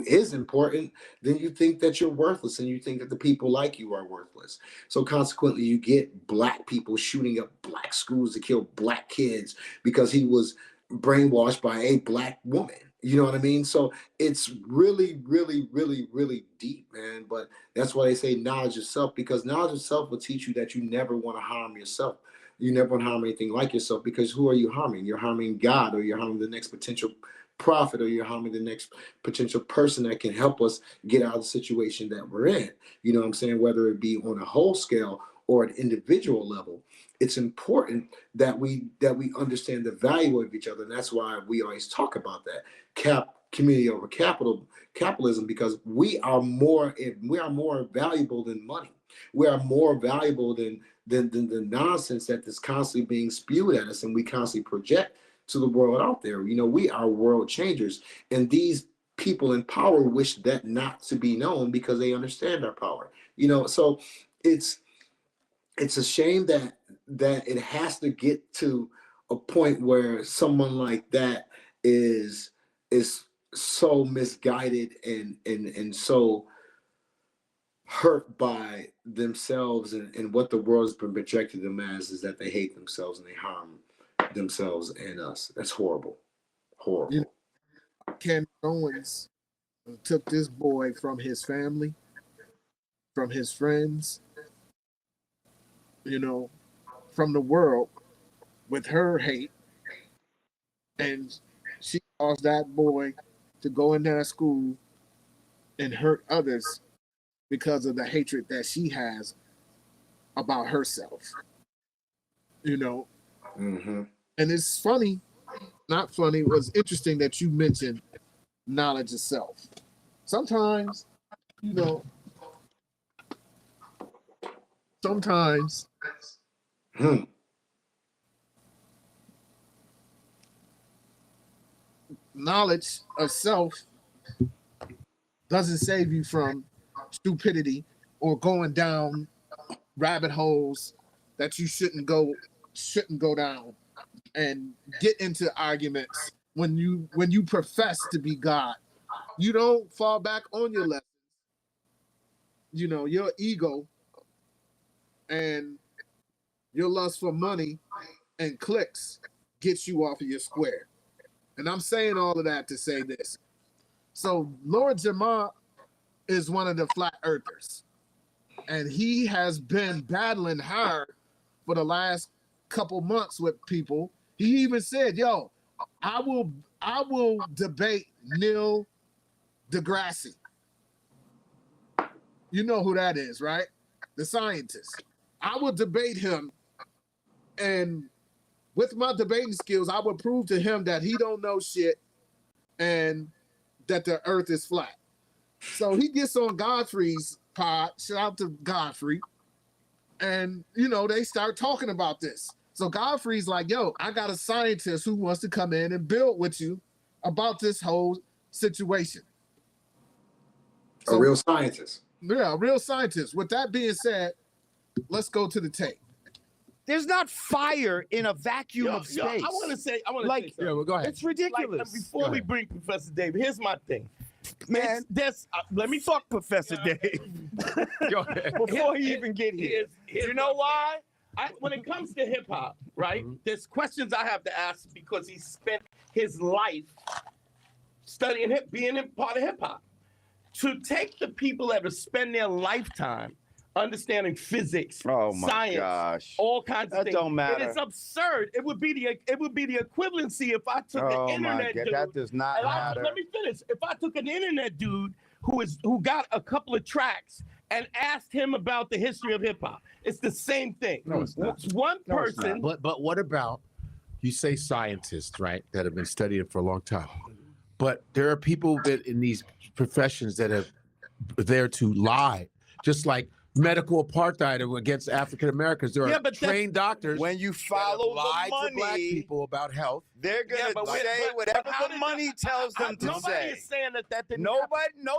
B: is important, then you think that you're worthless, and you think that the people like you are worthless. So consequently, you get black people shooting up black schools to kill black kids because he was brainwashed by a black woman. You know what I mean? So it's really, really, really, really deep, man. But that's why they say knowledge of self, because knowledge of self will teach you that you never want to harm yourself. You never want to harm anything like yourself, because who are you harming? You're harming God, or you're harming the next potential prophet, or you're harming the next potential person that can help us get out of the situation that we're in. You know what I'm saying? Whether it be on a whole scale or an individual level, it's important that we understand the value of each other. And that's why we always talk about that community over capitalism, because we are more valuable than money. We are more valuable than the nonsense that is constantly being spewed at us and we constantly project to the world out there. You know, we are world changers, and these people in power wish that not to be known because they understand our power. You know, so it's a shame that it has to get to a point where someone like that is so misguided and so hurt by themselves, and what the world has been projected them as is that they hate themselves and they harm themselves and us. That's horrible. Horrible.
A: You know, Candace Owens took this boy from his family, from his friends, you know, from the world with her hate, and she caused that boy to go in that school and hurt others because of the hatred that she has about herself. You know,
B: Mm-hmm.
A: and it's funny, not funny, it was interesting that you mentioned knowledge of self. Sometimes, you know, sometimes knowledge of self doesn't save you from stupidity or going down rabbit holes that you shouldn't go down, and get into arguments when you profess to be God. You don't fall back on your lessons. You know, your ego and your lust for money and clicks gets you off of your square. And I'm saying all of that to say this. So Lord Jamar is one of the flat earthers, and he has been battling hard for the last couple months with people. He even said, "Yo, I will debate Neil deGrasse. You know who that is, right? The scientist. I will debate him, and with my debating skills, I will prove to him that he don't know shit and that the earth is flat." So he gets on Godfrey's pod. Shout out to Godfrey. And, you know, they start talking about this. So Godfrey's like, "Yo, I got a scientist who wants to come in and build with you about this whole situation.
B: A real scientist.
A: Yeah, a real scientist. With that being said, let's go to the tape.
H: There's not fire in a vacuum of space.
I: I want to say
H: Like,
I: something.
D: well, go ahead.
H: It's ridiculous.
I: Like, before we bring Professor Dave, here's my thing. Man, let me talk, Professor Dave.
D: Go ahead.
H: Before he even get here.
I: You know why? When it comes to hip hop, right? There's questions I have to ask because he spent his life studying being a part of hip hop. To take the people that have spent their lifetime understanding physics, science, all kinds of things.
H: Don't matter.
I: It is absurd. It would be the equivalency if I took an internet dude.
H: That does not matter.
I: Let me finish. If I took an internet dude who got a couple of tracks and asked him about the history of hip hop, it's the same thing.
D: No, it's not.
I: It's one person.
J: But what about, you say scientists, right, that have been studying it for a long time, but there are people that in these professions that are there to lie, just like medical apartheid against African Americans. There are trained doctors.
H: When you follow
J: lie
H: the money,
J: to black people about health.
H: they're gonna say whatever the money tells them to
I: Nobody
H: say.
I: is saying that didn't
H: No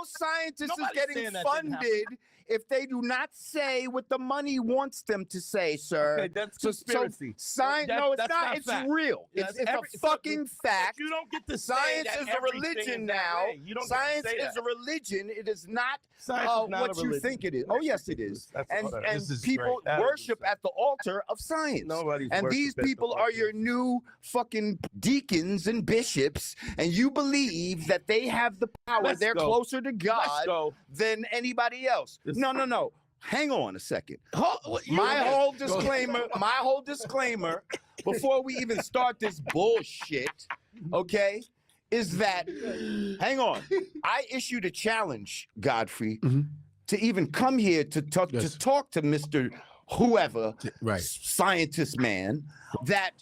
H: scientist is
I: Nobody's
H: getting
I: saying that didn't
H: funded if they do not say what the money wants them to say, sir.
I: Okay, that's conspiracy.
H: Science? No, it's
I: That's
H: not.
I: not
H: It's
I: fact.
H: real. It's a fucking fact.
I: You don't get to say
H: Science
I: that
H: is a
I: everything
H: religion
I: is that
H: now.
I: way. You don't
H: Science
I: get to say
H: is
I: that.
H: a religion. It is not,
I: Science is not
H: what
I: a
H: you
I: religion.
H: think it is. Oh, yes, it is. And
J: This is
H: people
J: great.
I: That is
H: worship at the altar of science.
I: Nobody's
H: And these
I: worshiping
H: people
I: the
H: are
I: altar.
H: your new fucking deacons and bishops, and you believe that they have the power.
I: Let's
H: They're
I: go.
H: closer to
I: Let's
H: God
I: go.
H: than anybody else. No. Hang on a second.
I: You
H: My
I: okay?
H: whole disclaimer, before we even start this bullshit, okay, is that, hang on, I issued a challenge, Godfrey, to even come here to talk to Mr. Whoever, scientist man, that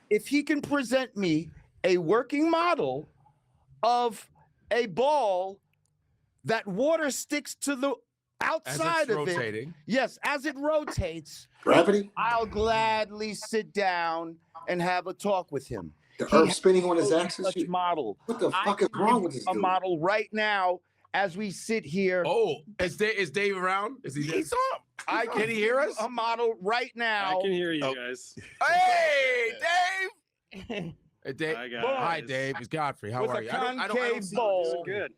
H: if he can present me a working model of a ball that water sticks to the outside of
J: rotating.
H: it. Yes, as it rotates.
B: Gravity?
H: I'll gladly sit down and have a talk with him.
B: The Earth spinning on his axis?
H: Such model.
B: What the fuck is wrong with this
H: A
B: dude?
H: model right now as we sit here.
J: Oh, is Dave around? Is he there?
I: He's on.
J: Can he hear us?
H: A model right now.
K: I can hear you guys.
J: Hey, Dave! Hey, Dave.
K: Hi, guys.
J: Hi, Dave. It's Godfrey. How
H: With
J: are
H: a
J: you? I don't
H: concave
J: see
H: bowl.
K: Good.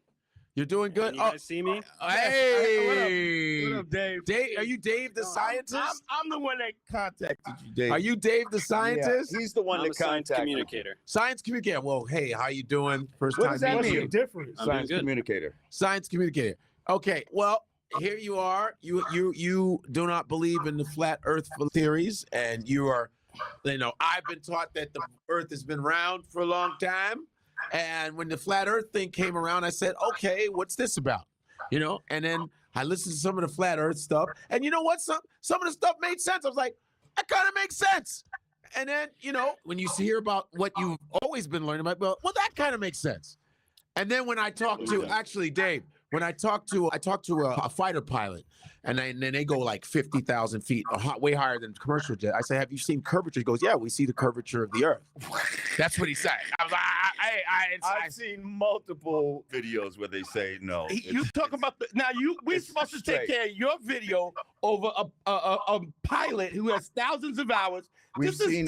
J: You're doing good.
K: Can you guys see me?
J: Hey,
I: What up, Dave?
J: Dave, are you Dave the scientist?
I: I'm the one that contacted you, Dave.
J: Are you Dave the scientist?
H: He's the one
K: I'm a
H: that
K: science
H: contacted.
K: communicator.
J: Science communicator. Well, hey, how you doing? First
H: What
J: time
H: does that
J: meeting
H: mean?
J: you.
A: Difference.
K: I'm doing
H: Science
K: good.
H: communicator.
J: Science communicator. Okay, well, here you are. You do not believe in the flat Earth theories, and you are, I've been taught that the Earth has been round for a long time, and when the flat Earth thing came around, I said, okay, what's this about? And then I listened to some of the flat Earth stuff, and you know what? Some of the stuff made sense. I was like, that kind of makes sense. And then, when you hear about what you've always been learning about, well, that kind of makes sense. And then when I talked to, actually, Dave, I talked to a fighter pilot, and then they go like 50,000 feet, way higher than commercial jet. I say, have you seen curvature? He goes, yeah, we see the curvature of the Earth. That's what he said. I was like,
H: I've seen multiple videos where they say no.
I: You talk about we're supposed to take care of your video over a pilot who has thousands of hours.
H: We've seen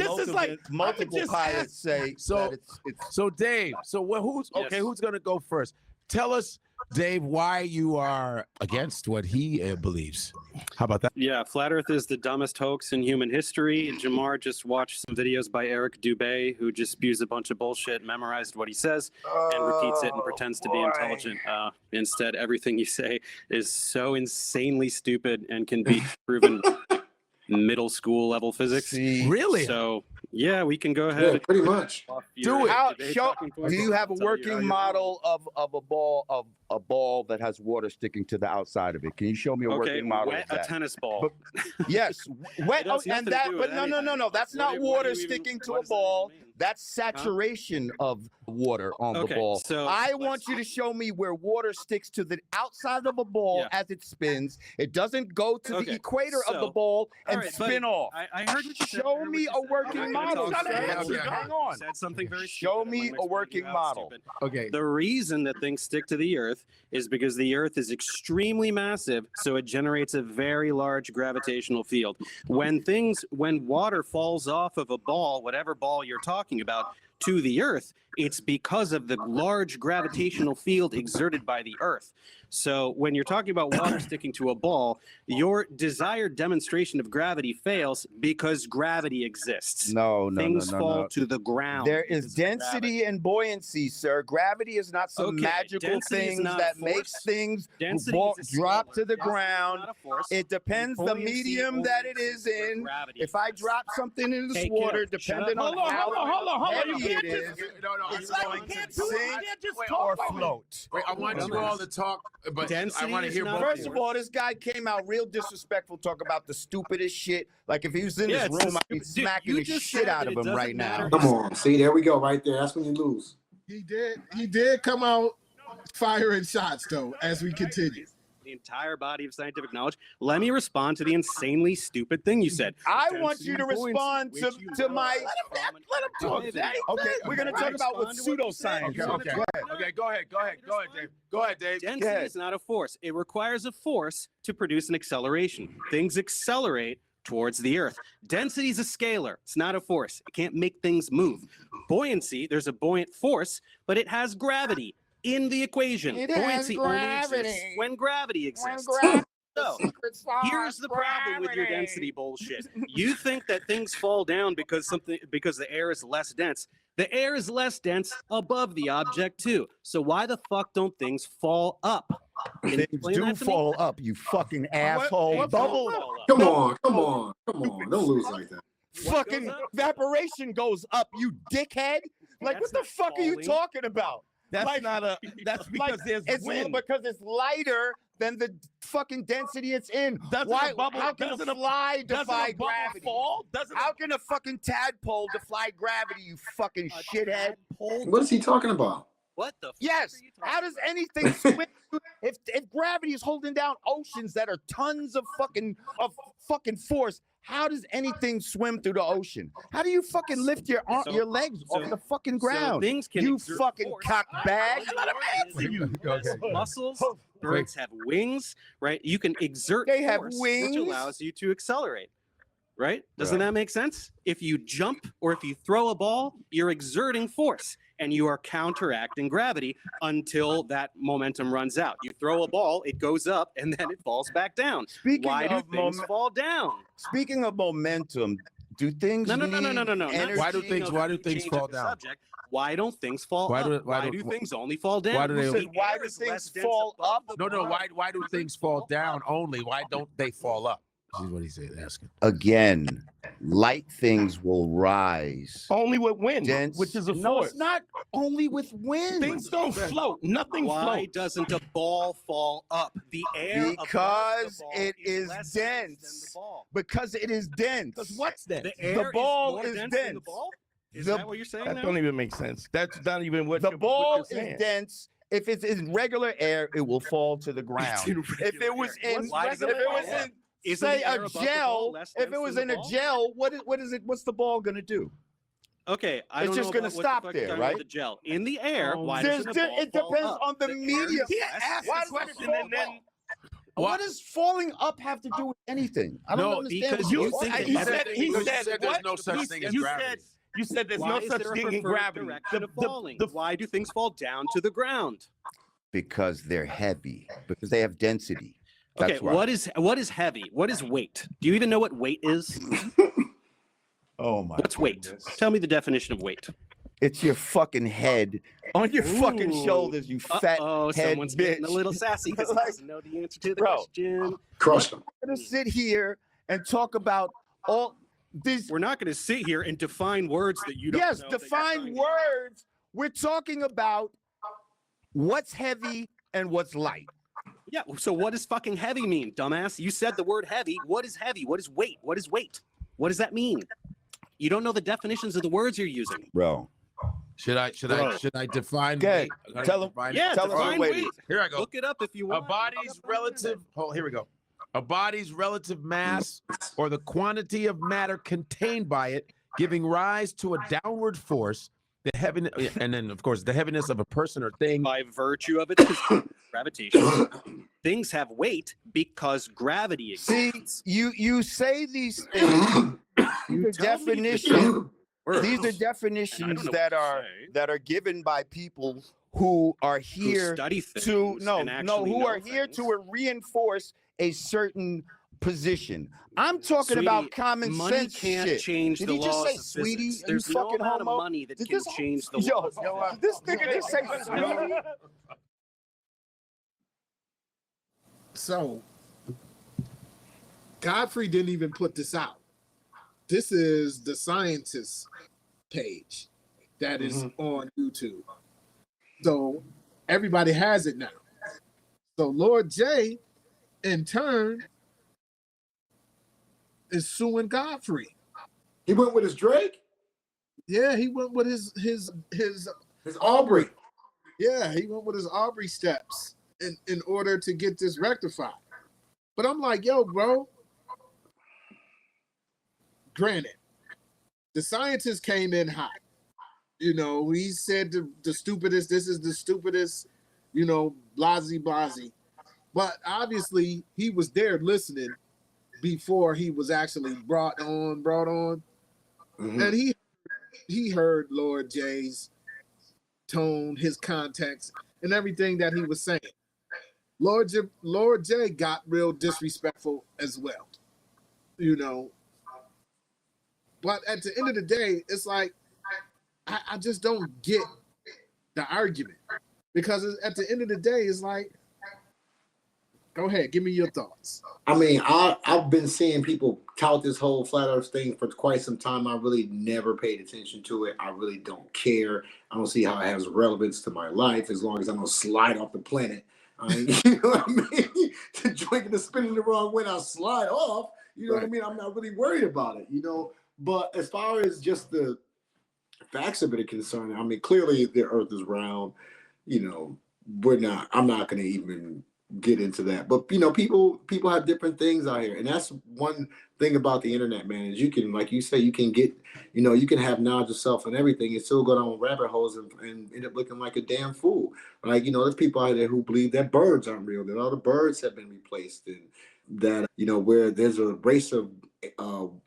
H: multiple pilots say
J: So-
H: that it's
J: So Dave, who's going to go first? Tell us, Dave, why you are against what he believes. How about that?
K: Yeah, Flat Earth is the dumbest hoax in human history. Jamar just watched some videos by Eric Dubé, who just spews a bunch of bullshit, memorized what he says, and repeats it and pretends to be intelligent. Instead, everything you say is so insanely stupid and can be proven middle school level physics.
J: Really?
K: So, yeah, we can go ahead.
B: Yeah, pretty much.
H: Do it.
K: debate
H: Show,
K: talking
H: do
K: points.
H: you have a
K: I'll tell you how
H: working
K: you're
H: model of a ball that has water sticking to the outside of it? Can you show me a
K: Okay,
H: working model
K: wet
H: of
K: a
H: that?
K: tennis ball.
H: Yes, wet.
K: It has
H: and
K: nothing to
H: that,
K: do
H: but
K: with
H: no. That's
K: anything.
H: not
K: What do
H: water
K: you even-
H: sticking to
K: what
H: a
K: does that
H: ball.
K: even mean?
H: That's saturation of water on the
K: Okay,
H: ball.
K: so
H: I want you to show me where water sticks to the outside of a ball as it spins. It doesn't go to the equator of the ball and spin off.
K: I heard what you said.
H: Show me a working model, sir. Hang on.
K: Said something very
H: Show
K: stupid.
H: me
K: I'm
H: a
K: gonna
H: working
K: explain to you how it's
H: model.
K: stupid.
J: Okay.
K: The reason that things stick to the Earth is because the Earth is extremely massive, so it generates a very large gravitational field. When water falls off of a ball, whatever ball you're talking about, to the Earth, it's because of the large gravitational field exerted by the Earth. So when you're talking about water sticking to a ball, your desired demonstration of gravity fails because gravity exists.
H: No.
K: Things fall to the ground.
H: There is density and buoyancy, sir. Gravity is not some magical thing that makes things drop to the ground. It depends the medium that it is in. If I drop something in this water, depending on how heavy it is, it's going to sink or float.
J: Wait, I want you all to talk, but I want to hear both.
H: First of all, this guy came out real disrespectful, talk about the stupidest shit. Like if he was in this room, I'd be smacking the shit out of him right now.
B: Come on, see, there we go, right there. That's when you lose.
A: He did come out firing shots though, as we continue.
K: The entire body of scientific knowledge. Let me respond to the insanely stupid thing you said.
H: I want you to respond to my. Let him talk. Okay, we're gonna talk about what pseudoscience.
J: Okay, go ahead, Dave. Go ahead, Dave.
K: Density is not a force. It requires a force to produce an acceleration. Things accelerate towards the Earth. Density is a scalar. It's not a force. It can't make things move. Buoyancy, there's a buoyant force, but it has gravity in the equation. Buoyancy only exists when gravity exists. So here's the problem with your density bullshit. You think that things fall down because the air is less dense. The air is less dense above the object too. So why the fuck don't things fall up?
H: Things do fall up, you fucking asshole. Bubble.
B: Come on. Don't lose like that.
H: Fucking evaporation goes up, you dickhead. Like, what the fuck are you talking about?
I: That's not a. That's because there's wind.
H: Because it's lighter than the fucking density it's in.
I: How
H: can a fly defy gravity? How can a fucking tadpole defy gravity? You fucking shithead.
B: What is he talking about?
K: What the?
H: Yes. How does anything swim? If gravity is holding down oceans that are tons of fucking force, how does anything swim through the ocean? How do you fucking lift your legs off the fucking ground?
K: Things can
H: you fucking cockbag.
K: Muscles. Birds have wings, right? You can exert
H: They have
K: force,
H: wings.
K: which allows you to accelerate. Right? Doesn't that make sense? If you jump or if you throw a ball, you're exerting force and you are counteracting gravity until that momentum runs out. You throw a ball, it goes up, and then it falls back down. Why do things fall down?
H: Speaking of momentum, do things
K: No.
H: energy?
J: Why do things fall down?
K: Subject. Why don't things fall up? Why do things only fall down?
J: Why do they?
H: Why do things fall up?
J: No. Why do things fall down only? Why don't they fall up? This is what he's asking.
H: Again, light things will rise.
I: Only with wind,
H: Dense.
I: which is a
H: No,
I: force.
H: it's not only with wind.
I: Things don't float. Nothing
K: Why
I: floats.
K: doesn't a ball fall up? The air
H: Because
K: above the ball
H: it is
K: less
H: dense.
K: than the ball.
H: Because it is dense.
I: Because what's that?
K: The air
H: ball
K: is,
H: is
K: more dense than the
H: dense.
K: ball? Is
H: The-
K: that what you're saying
I: That
K: now?
I: don't even make sense. That's not even what
H: The
I: you're,
H: ball
I: what you're saying.
H: is dense. If it's in regular air, it will fall to the ground. If it was in,
K: Why does it fall? Isn't
H: say
K: the air
H: a
K: above the ball
H: gel,
K: less
H: if
K: dense
H: it was
K: than
H: in
K: the
H: a
K: ball?
H: gel, what's the ball gonna do?
K: Okay, I
H: It's
K: don't
H: just
K: know
H: gonna
K: about what the
H: stop
K: fuck
H: there,
K: you're talking
H: right?
K: about The gel in the air. Why
H: There's
K: doesn't a ball
H: it
K: fall
H: depends
K: up?
H: on the
K: air
H: medium.
K: is less
H: Why
K: dense
H: does
K: than
H: it
K: the
H: fall
K: ball.
H: up? What does falling up have to do with anything? I don't
J: No,
H: understand.
K: because
H: what
K: you
H: you're
K: think
H: saying.
K: that
I: he
J: You
I: said
J: there's
I: what?
J: no such thing as
I: you
J: gravity.
I: You said there's
K: Why
I: no
K: is
I: such
K: there a
I: thing in
K: preferred
I: gravity.
K: direction of falling? Why do things fall down to the ground?
H: Because they're heavy. Because they have density.
K: Okay,
H: That's why.
K: what is heavy? What is weight? Do you even know what weight is?
H: Oh my.
K: What's weight?
H: goodness.
K: Tell me the definition of weight.
H: It's your fucking head on your fucking
K: Ooh.
H: shoulders, you fat
K: Oh,
H: head
K: someone's
H: bitch.
K: getting a little sassy because he
H: Like,
K: doesn't know the answer to the
H: bro.
K: question.
B: Crush him.
H: I'm gonna sit here and talk about all these.
K: We're not going to sit here and define words that you don't
H: Yes,
K: know. that you're
H: define
K: trying to-
H: words. We're talking about what's heavy and what's light.
K: Yeah, so what does fucking heavy mean, dumbass? You said the word heavy. What is heavy? What is weight? What is weight? What does that mean?
L: You don't know the definitions of the words you're using.
H: Bro.
J: Should I define?
H: Go ahead.
J: weight?
H: Tell him.
L: Yeah,
H: Tell us
L: define
H: what weight
L: weight.
H: is.
J: Here I go.
L: Look it up if you
J: A
L: want.
J: body's relative. Oh, here we go. A body's relative mass, or the quantity of matter contained by it, giving rise to a downward force. The heaven, and then of course the heaviness of a person or thing.
L: By virtue of its gravitation. Things have weight because gravity exists.
H: See, you say these things. These are definitions. These are definitions that are given by people who are here
L: study
H: to
L: things and actually
H: who
L: know
H: are here
L: things.
H: to reinforce a certain position. I'm talking
L: Sweetie,
H: about common
L: money
H: sense
L: can't
H: shit.
L: change
H: Did
L: the
H: he just
L: laws
H: say
L: of
H: sweetie?
L: physics.
H: Are you
L: There's no
H: fucking
L: amount of
H: homo?
L: money that
H: Did
L: can
H: this-
L: change the
H: Yo,
L: laws.
H: did this nigga just say sweetie?
A: So Godfrey didn't even put this out. This is the scientist page that is on YouTube. So everybody has it now. So Lord J, in turn, is suing Godfrey.
B: He went with his Drake,
A: Yeah, he went with his
B: his Aubrey.
A: Yeah, he went with his Aubrey steps in order to get this rectified. But I'm like, yo, bro. Granted, the scientist came in hot. You know, he said the stupidest, this is the stupidest, you know, blasey. But obviously, he was there listening before he was actually brought on.
B: Mhm.
A: And he heard Lord J's tone, his context, and everything that he was saying. Lord J got real disrespectful as well, you know. But at the end of the day, it's like, I just don't get the argument. Because at the end of the day, it's like, go ahead, give me your thoughts.
B: I mean, I've been seeing people tout this whole flat Earth thing for quite some time. I really never paid attention to it. I really don't care. I don't see how it has relevance to my life as long as I don't slide off the planet. You know what I mean? To drinking and spinning the wrong way, I'll slide off. You know what I mean? I'm not really worried about it, you know. But as far as just the facts of it are concerned, I mean, clearly the Earth is round. You know, I'm not going to even get into that. But you know, people have different things out here, and that's one thing about the internet, man. Is you can, like you say, you can get, you know, you can have knowledge of self and everything, and still go down rabbit holes and end up looking like a damn fool. Like, you know, there's people out there who believe that birds aren't real, that all the birds have been replaced, and that, you know, where there's a race of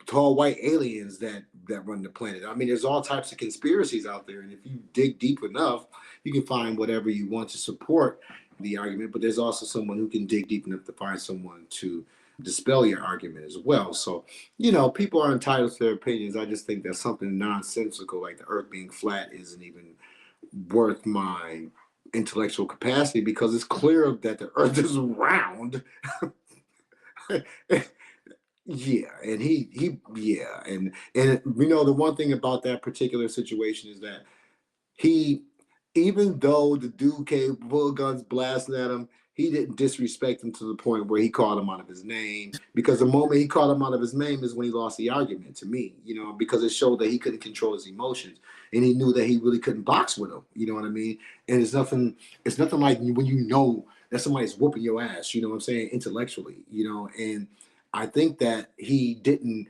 B: tall white aliens that run the planet. I mean, there's all types of conspiracies out there, and if you dig deep enough, you can find whatever you want to support the argument. But there's also someone who can dig deep enough to find someone to dispel your argument as well. So, you know, people are entitled to their opinions. I just think that something nonsensical like the Earth being flat isn't even worth my intellectual capacity, because it's clear that the Earth is round. Yeah, and and you know, the one thing about that particular situation is that even though the dude came full guns blasting at him, he didn't disrespect him to the point where he called him out of his name, because the moment he called him out of his name is when he lost the argument, to me, you know, because it showed that he couldn't control his emotions, and he knew that he really couldn't box with him, you know what I mean? And it's nothing like when you know that somebody's whooping your ass, you know what I'm saying, intellectually, you know. And I think that he didn't,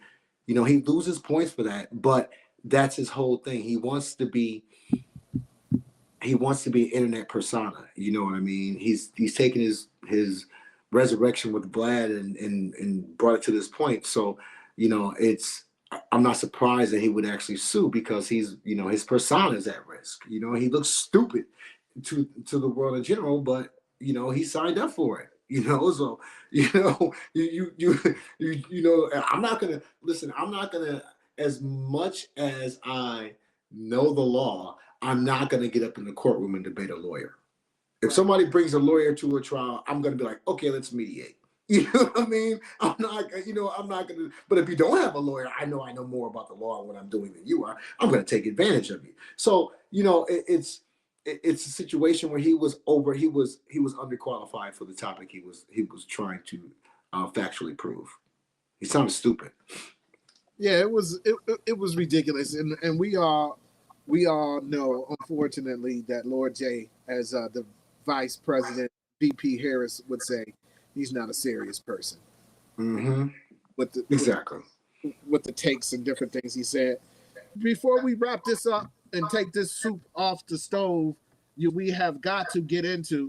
B: you know, he loses points for that, but that's his whole thing. He wants to be an internet persona, you know what I mean? He's taken his resurrection with Vlad and brought it to this point. So, you know, I'm not surprised that he would actually sue, because he's, you know, his persona is at risk. You know, he looks stupid to the world in general, but you know, he signed up for it. You know, so you know, you know, I'm not gonna, as much as I know the law, I'm not gonna get up in the courtroom and debate a lawyer. If somebody brings a lawyer to a trial, I'm gonna be like, okay, let's mediate. You know what I mean? I'm not gonna. But if you don't have a lawyer, I know more about the law and what I'm doing than you are. I'm gonna take advantage of you. So you know, it's a situation where he was underqualified for the topic he was trying to factually prove. He sounded stupid.
A: Yeah, it was ridiculous, and we all know, unfortunately, that Lord J, as the Vice President VP Harris would say, he's not a serious person.
B: Mm-hmm.
A: With
B: Exactly.
A: with the takes and different things he said. Before we wrap this up and take this soup off the stove, we have got to get into.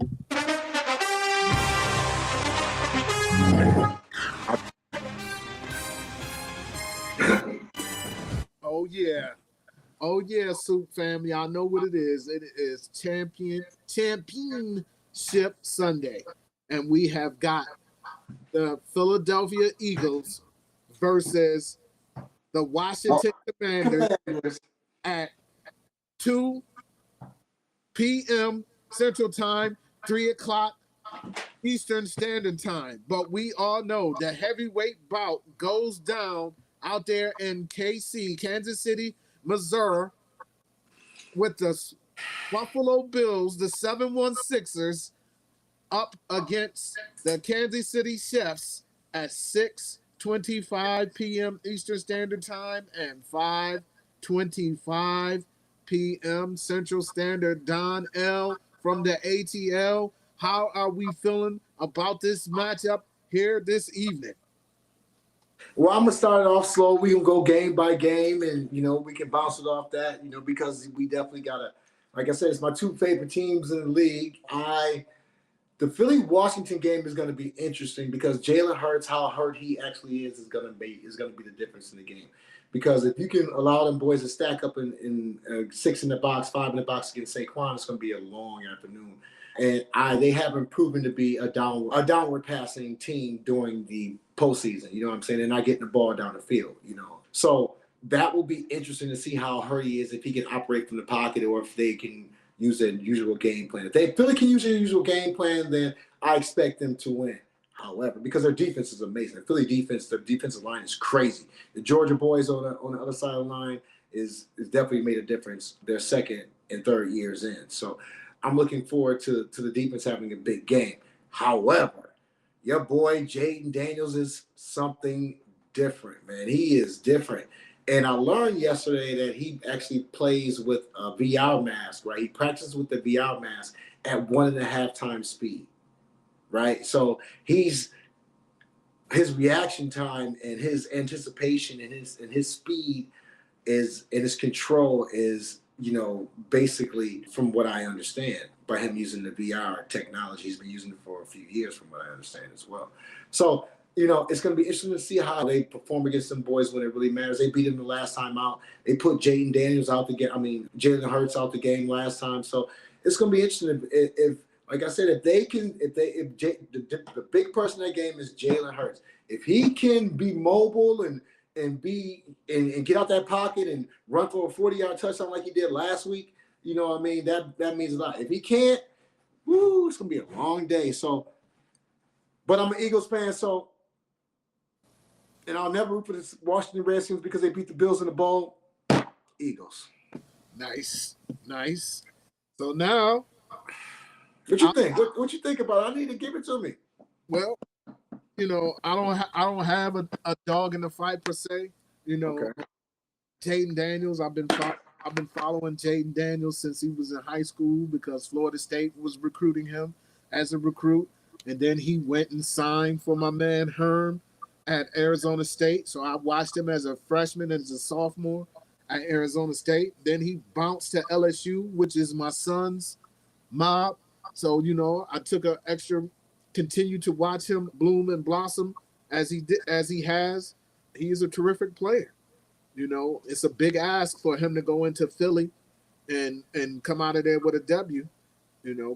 A: Oh yeah. Oh yeah, Soup family. I know what it is. It is Championship Sunday. And we have got the Philadelphia Eagles versus the Washington Commanders at 2 p.m. Central Time, 3 o'clock Eastern Standard Time. But we all know the heavyweight bout goes down out there in KC, Kansas City, Missouri, with the Buffalo Bills, the 7-1-6ers, up against the Kansas City Chiefs at 6:25 p.m. Eastern Standard Time and 5:25 p.m. Central Standard. Don L. from the ATL, how are we feeling about this matchup here this evening?
B: Well, I'm gonna start it off slow. We can go game by game, and we can bounce it off that. Because we definitely gotta, like I said, it's my two favorite teams in the league. The Philly Washington game is going to be interesting because Jalen Hurts, how hurt he actually is going to be the difference in the game. Because if you can allow them boys to stack up in 6 in the box, 5 in the box against Saquon, it's going to be a long afternoon. And they haven't proven to be a downward passing team during the postseason. You know what I'm saying? They're not getting the ball down the field. So that will be interesting to see how hurt he is, if he can operate from the pocket or if they can use their usual game plan. If they Philly can use their usual game plan, then I expect them to win. However, because their defense is amazing. The Philly defense, their defensive line is crazy. The Georgia boys on the other side of the line is definitely made a difference. Their second and third years in. So I'm looking forward to the defense having a big game. However, your boy Jaden Daniels is something different, man. He is different. And I learned yesterday that he actually plays with a VR mask, right? He practices with the VR mask at 1.5 times speed, right? So his reaction time and his anticipation and his speed and his control is, basically, from what I understand, by him using the VR technology. He's been using it for a few years, from what I understand as well. So it's going to be interesting to see how they perform against them boys when it really matters. They beat them the last time out. They put Jaden Daniels out the game. Jalen Hurts out the game last time. So it's going to be interesting if like I said, the big person in that game is Jalen Hurts. If he can be mobile and get out that pocket and run for a 40-yard touchdown like he did last week, that means a lot. If he can't, it's going to be a long day. So, but I'm an Eagles fan, so. And I'll never root for the Washington Redskins because they beat the Bills in the bowl. Eagles.
A: Nice. So now,
B: what you think? What you think about it? I need to give it to me.
A: Well, I don't have a dog in the fight per se. Okay. Jaden Daniels. I've been following Jaden Daniels since he was in high school because Florida State was recruiting him as a recruit, and then he went and signed for my man Herm at Arizona State. So I watched him as a freshman and as a sophomore at Arizona State. Then he bounced to LSU, which is my son's mob. So, I took an extra, continue to watch him bloom and blossom as he has. He is a terrific player. It's a big ask for him to go into Philly and come out of there with a W,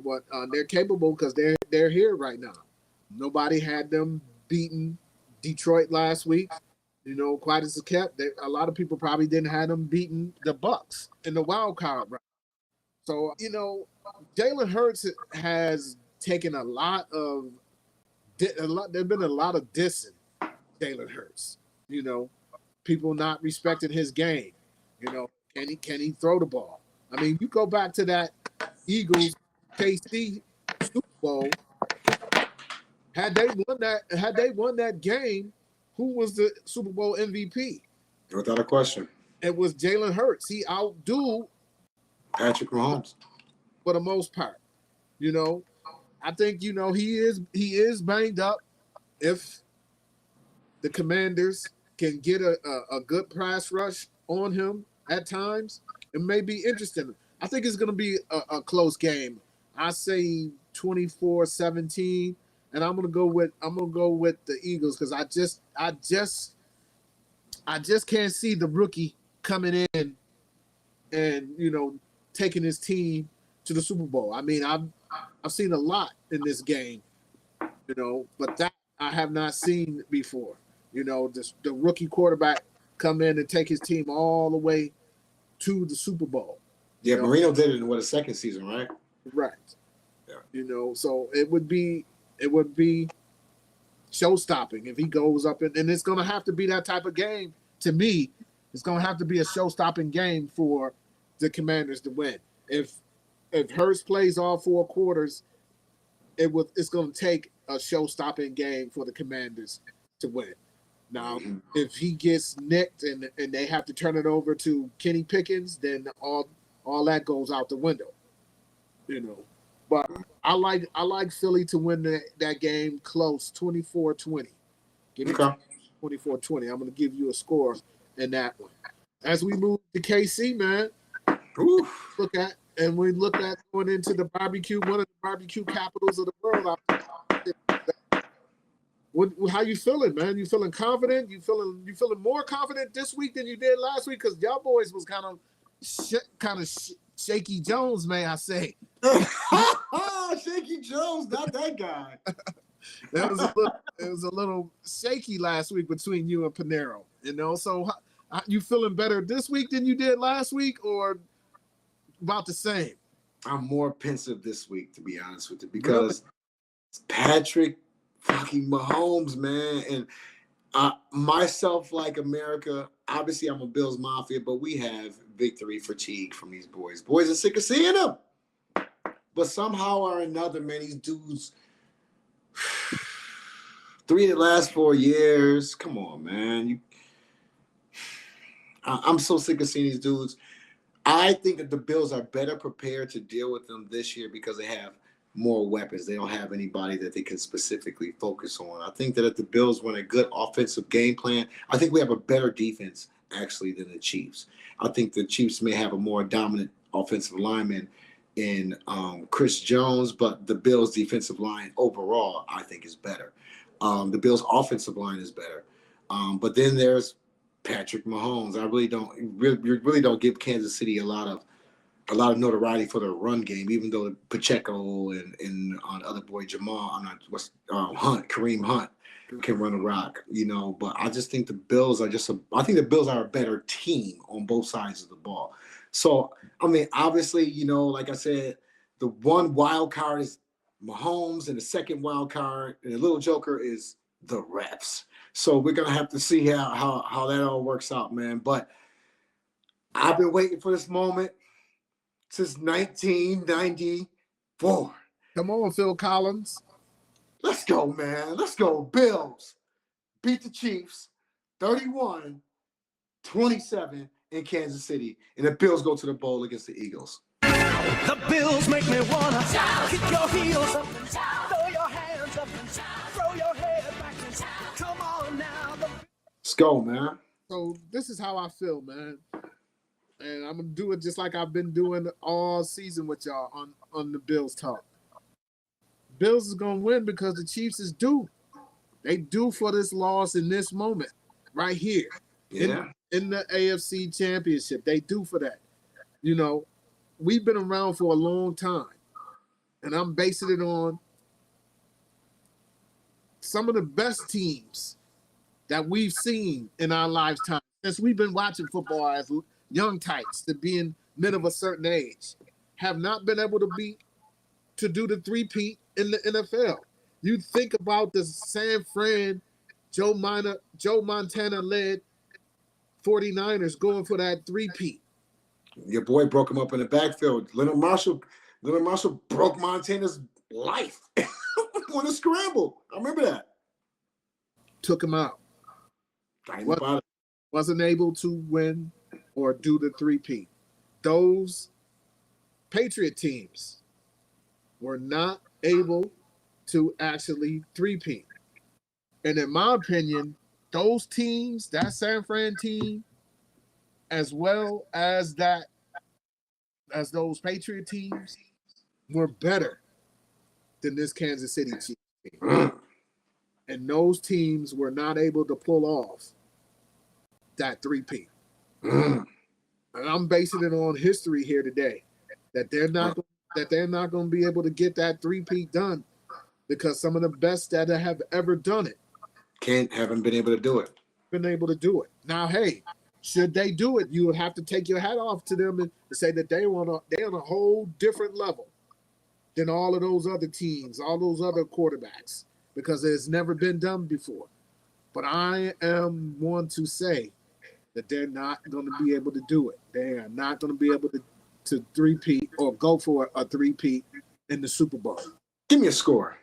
A: but they're capable because they're here right now. Nobody had them beaten Detroit last week, quite as a kept. A lot of people probably didn't have them beating the Bucks in the wild card round. So, Jalen Hurts has taken there's been a lot of dissing Jalen Hurts, people not respecting his game. Can he throw the ball? You go back to that Eagles KC Super Bowl. Had they won that game, who was the Super Bowl MVP?
B: Without a question.
A: It was Jalen Hurts. He outdo
B: Patrick Mahomes
A: for the most part. You know, I think, you know, he is banged up. If the Commanders can get a good pass rush on him at times, it may be interesting. I think it's going to be a close game. I say 24-17, and I'm going to go with the Eagles because I just can't see the rookie coming in and, you know, taking his team to the Super Bowl. I mean, I've seen a lot in this game, you know, but that I have not seen before. You know, the rookie quarterback come in and take his team all the way to the Super Bowl.
B: Yeah,
A: you know?
B: Marino did it in a second season, right?
A: Right.
B: Yeah.
A: You know, so it would be show-stopping if he goes up and it's going to have to be that type of game. To me, it's going to have to be a show-stopping game for the Commanders to win. If Hurts plays all 4 quarters, it's going to take a show-stopping game for the Commanders to win. Now, if he gets nicked and they have to turn it over to Kenny Pickens, then all that goes out the window, you know. But I like Philly to win that game close, 24-20. Give me 24-20. I'm going to give you a score in that one. As we move to KC, man, look at going into the barbecue, one of the barbecue capitals of the world. How you feeling, man? You feeling confident? You feeling more confident this week than you did last week? Because y'all boys was kind of shaky Jones, may I say?
B: Shaky Jones, not that guy.
A: It was a little shaky last week between you and Panero, you know. So you feeling better this week than you did last week, or about the same?
B: I'm more pensive this week, to be honest with you, because Patrick fucking Mahomes, man, and myself, like America, obviously I'm a Bills Mafia, but we have victory fatigue from these boys. Boys are sick of seeing them. But somehow or another, man, these dudes, 3 of the last 4 years, come on, man. I'm so sick of seeing these dudes. I think that the Bills are better prepared to deal with them this year because they have more weapons. They don't have anybody that they can specifically focus on. I think that if the Bills run a good offensive game plan, I think we have a better defense, actually, than the Chiefs. I think the Chiefs may have a more dominant offensive lineman in Chris Jones, but the Bills' defensive line overall, I think, is better. The Bills' offensive line is better. But then there's Patrick Mahomes. I really don't give Kansas City a lot of notoriety for their run game, even though Pacheco and on other boy Kareem Hunt can run a rock, you know. But I just think the Bills are I think the Bills are a better team on both sides of the ball. So, I mean, obviously, you know, like I said, the one wild card is Mahomes, and the second wild card and the little joker is the refs. So we're gonna have to see how that all works out, man. But I've been waiting for this moment since 1994.
A: Come on, Phil Collins.
B: Let's go, man. Let's go. Bills beat the Chiefs 31-27 in Kansas City, and the Bills go to the bowl against the Eagles.
M: The Bills make me wanna kick your heels up and throw your hands up and throw your head back and come on now.
B: Let's go, man.
A: So this is how I feel, man. And I'm gonna do it just like I've been doing all season with y'all on the Bills talk. Bills is gonna win because the Chiefs is due. They due for this loss in this moment, right here.
B: Yeah.
A: In the AFC Championship. They due for that. You know, we've been around for a long time. And I'm basing it on some of the best teams that we've seen in our lifetime since we've been watching football as young types to being men of a certain age, have not been able to do the three-peat in the NFL. You think about the San Fran, Joe Montana-led 49ers going for that three-peat.
B: Your boy broke him up in the backfield. Leonard Marshall broke Montana's life on a scramble. I remember that.
A: Took him out. wasn't able to win or do the three-peat. Those Patriot teams were not able to actually three-peat. And in my opinion, those teams, that San Fran team, as well as those Patriot teams, were better than this Kansas City team. And those teams were not able to pull off that three-peat. And I'm basing it on history here today, that they're not going to be able to get that three-peat done because some of the best that have ever done it
B: haven't been able to do it.
A: Now, hey, should they do it, you would have to take your hat off to them and say that they're on a whole different level than all of those other teams, all those other quarterbacks, because it's never been done before. But I am one to say that they're not going to be able to do it. They are not going to be able to three-peat or go for a three-peat in the Super Bowl.
B: Give me a score.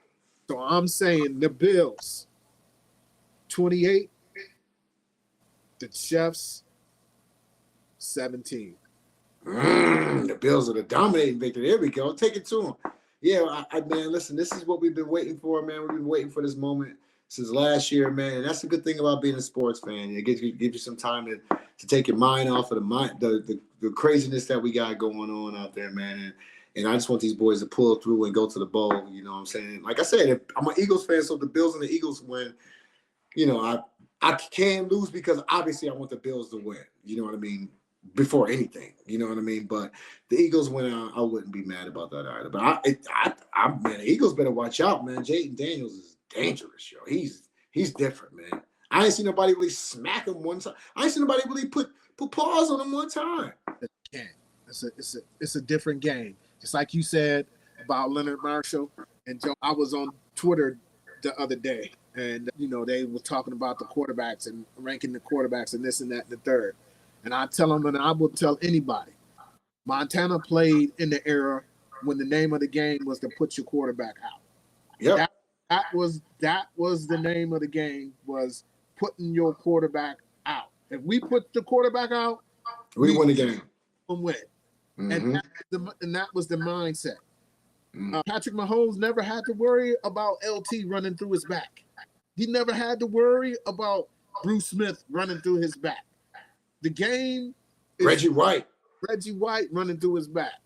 A: So I'm saying the Bills, 28, the Chiefs, 17.
B: The Bills are the dominating victory. There we go. Take it to them. Yeah, man, listen, this is what we've been waiting for, man. We've been waiting for this moment since last year, man. And that's the good thing about being a sports fan. It gives you some time to take your mind off of the craziness that we got going on out there, man. And I just want these boys to pull through and go to the bowl. You know what I'm saying? Like I said, I'm an Eagles fan, so if the Bills and the Eagles win, you know, I can lose because obviously I want the Bills to win. You know what I mean? Before anything, you know what I mean? But the Eagles win, I wouldn't be mad about that either. But man, the Eagles better watch out, man. Jaden Daniels is dangerous, yo. He's different, man. I ain't seen nobody really smack him one time. I ain't seen nobody really put paws on him one time.
A: It's a different game. Just like you said about Leonard Marshall and Joe. I was on Twitter the other day, and you know they were talking about the quarterbacks and ranking the quarterbacks and this and that and the third. And I tell them, and I will tell anybody, Montana played in the era when the name of the game was to put your quarterback out.
B: Yeah,
A: that was the name of the game, was putting your quarterback out. If we put the quarterback out,
B: we win the game.
A: Win.
B: Mm-hmm.
A: And that was the mindset. Patrick Mahomes never had to worry about LT running through his back. He never had to worry about Bruce Smith running through his back. The game is
B: Reggie White
A: running through his back.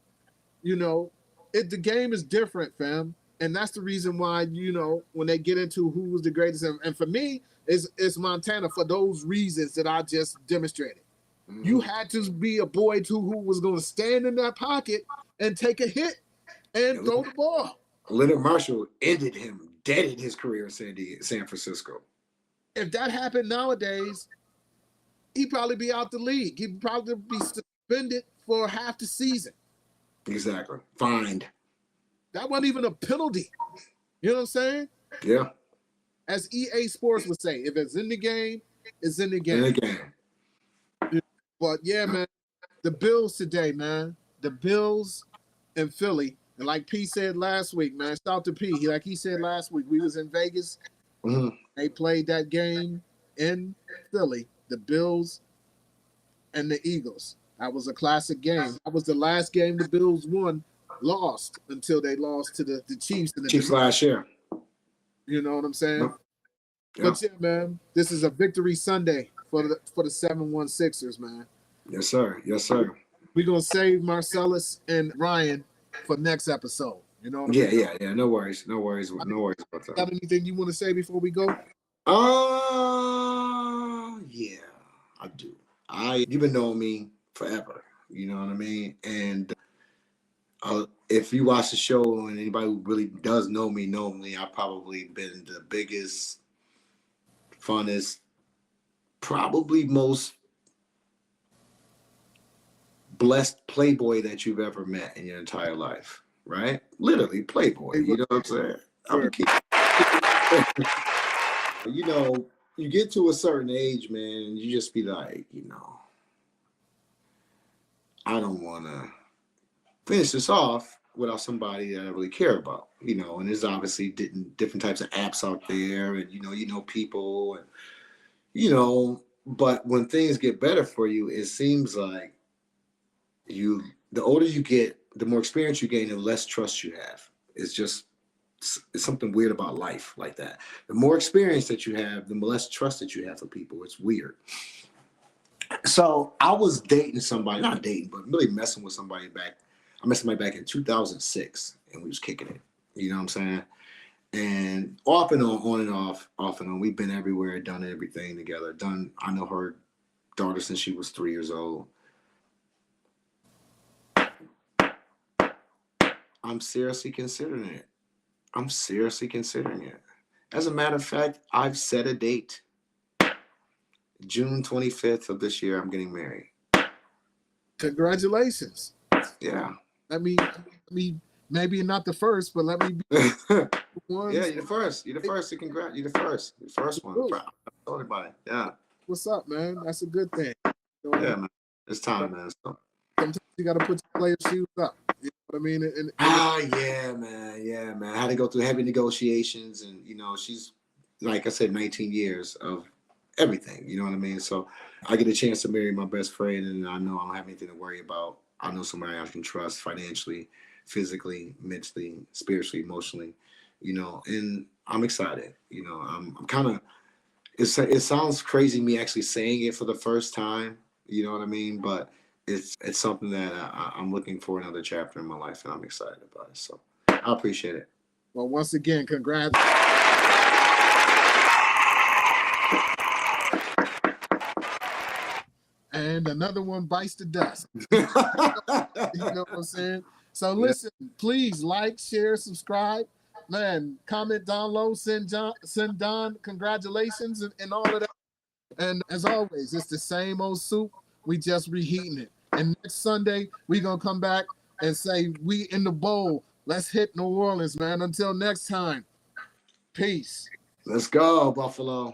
A: You know, the game is different, fam. And that's the reason why, you know, when they get into who was the greatest, and for me, it's Montana for those reasons that I just demonstrated. Mm-hmm. You had to be a boy who was going to stand in that pocket and take a hit and throw the ball.
B: Leonard Marshall deaded his career in San Francisco.
A: If that happened nowadays, he'd probably be out the league. He'd probably be suspended for half the season.
B: Exactly. Fined.
A: That wasn't even a penalty. You know what I'm saying?
B: Yeah.
A: As EA Sports would say, if it's in the game, it's in the game.
B: In the game.
A: But yeah, man, the Bills today, man. The Bills in Philly. And like P said last week, man, shout out to P. Like he said last week, we was in Vegas. Mm-hmm. They played that game in Philly. The Bills and the Eagles. That was a classic game. That was the last game the Bills lost until they lost to the Chiefs. In the
B: Chiefs last year.
A: You know what I'm saying? Yeah. But yeah, man, this is a victory Sunday for the 716ers, man.
B: Yes, sir. Yes, sir.
A: We're gonna save Marcellus and Ryan for next episode. You know what I mean?
B: Yeah. No worries about that.
A: Got anything you want to say before we go?
B: Yeah, I do. You've been knowing me forever. You know what I mean? And if you watch the show and anybody who really does know me, I've probably been the biggest, funnest, probably most blessed playboy that you've ever met in your entire life, right? Literally playboy. You know what I'm saying? You know, you get to a certain age, man, and you just be like, you know, I don't want to finish this off without somebody that I really care about, you know. And there's obviously different types of apps out there, and you know people, and you know, But when things get better for you, it seems like the older you get, the more experience you gain, the less trust you have. It's something weird about life like that. The more experience that you have, the less trust that you have for people. It's weird. So I was dating somebody, not dating, but really messing with somebody back. I met somebody back in 2006, and we was kicking it. You know what I'm saying? And off and on and off and on. We've been everywhere, done everything together. I know her daughter since she was 3 years old. I'm seriously considering it. As a matter of fact, I've set a date. June 25th of this year, I'm getting married.
A: Congratulations.
B: Yeah.
A: Let me maybe not the first, but let me be one.
B: Yeah, you're the first. You're the first to congratulate. You're the first. You're the first one. I told everybody. Yeah.
A: What's up, man? That's a good thing.
B: Yeah, man. It's time, man. So.
A: Sometimes you got to put your player shoes up. You know what I mean?
B: Yeah, man. Yeah, man. I had to go through heavy negotiations, and she's, like I said, 19 years of everything. You know what I mean? So I get a chance to marry my best friend, and I know I don't have anything to worry about. I know somebody I can trust financially, physically, mentally, spiritually, emotionally. And I'm excited. I'm kind of. It sounds crazy me actually saying it for the first time. You know what I mean? But it's something that I'm looking for another chapter in my life, and I'm excited about it. So I appreciate it.
A: Well, once again, congrats. And another one bites the dust. You know what I'm saying? So listen, please like, share, subscribe. Man, comment down low, send Don congratulations and all of that. And as always, it's the same old soup. We just reheating it. And next Sunday, we going to come back and say, we in the bowl. Let's hit New Orleans, man. Until next time, peace.
B: Let's go, Buffalo.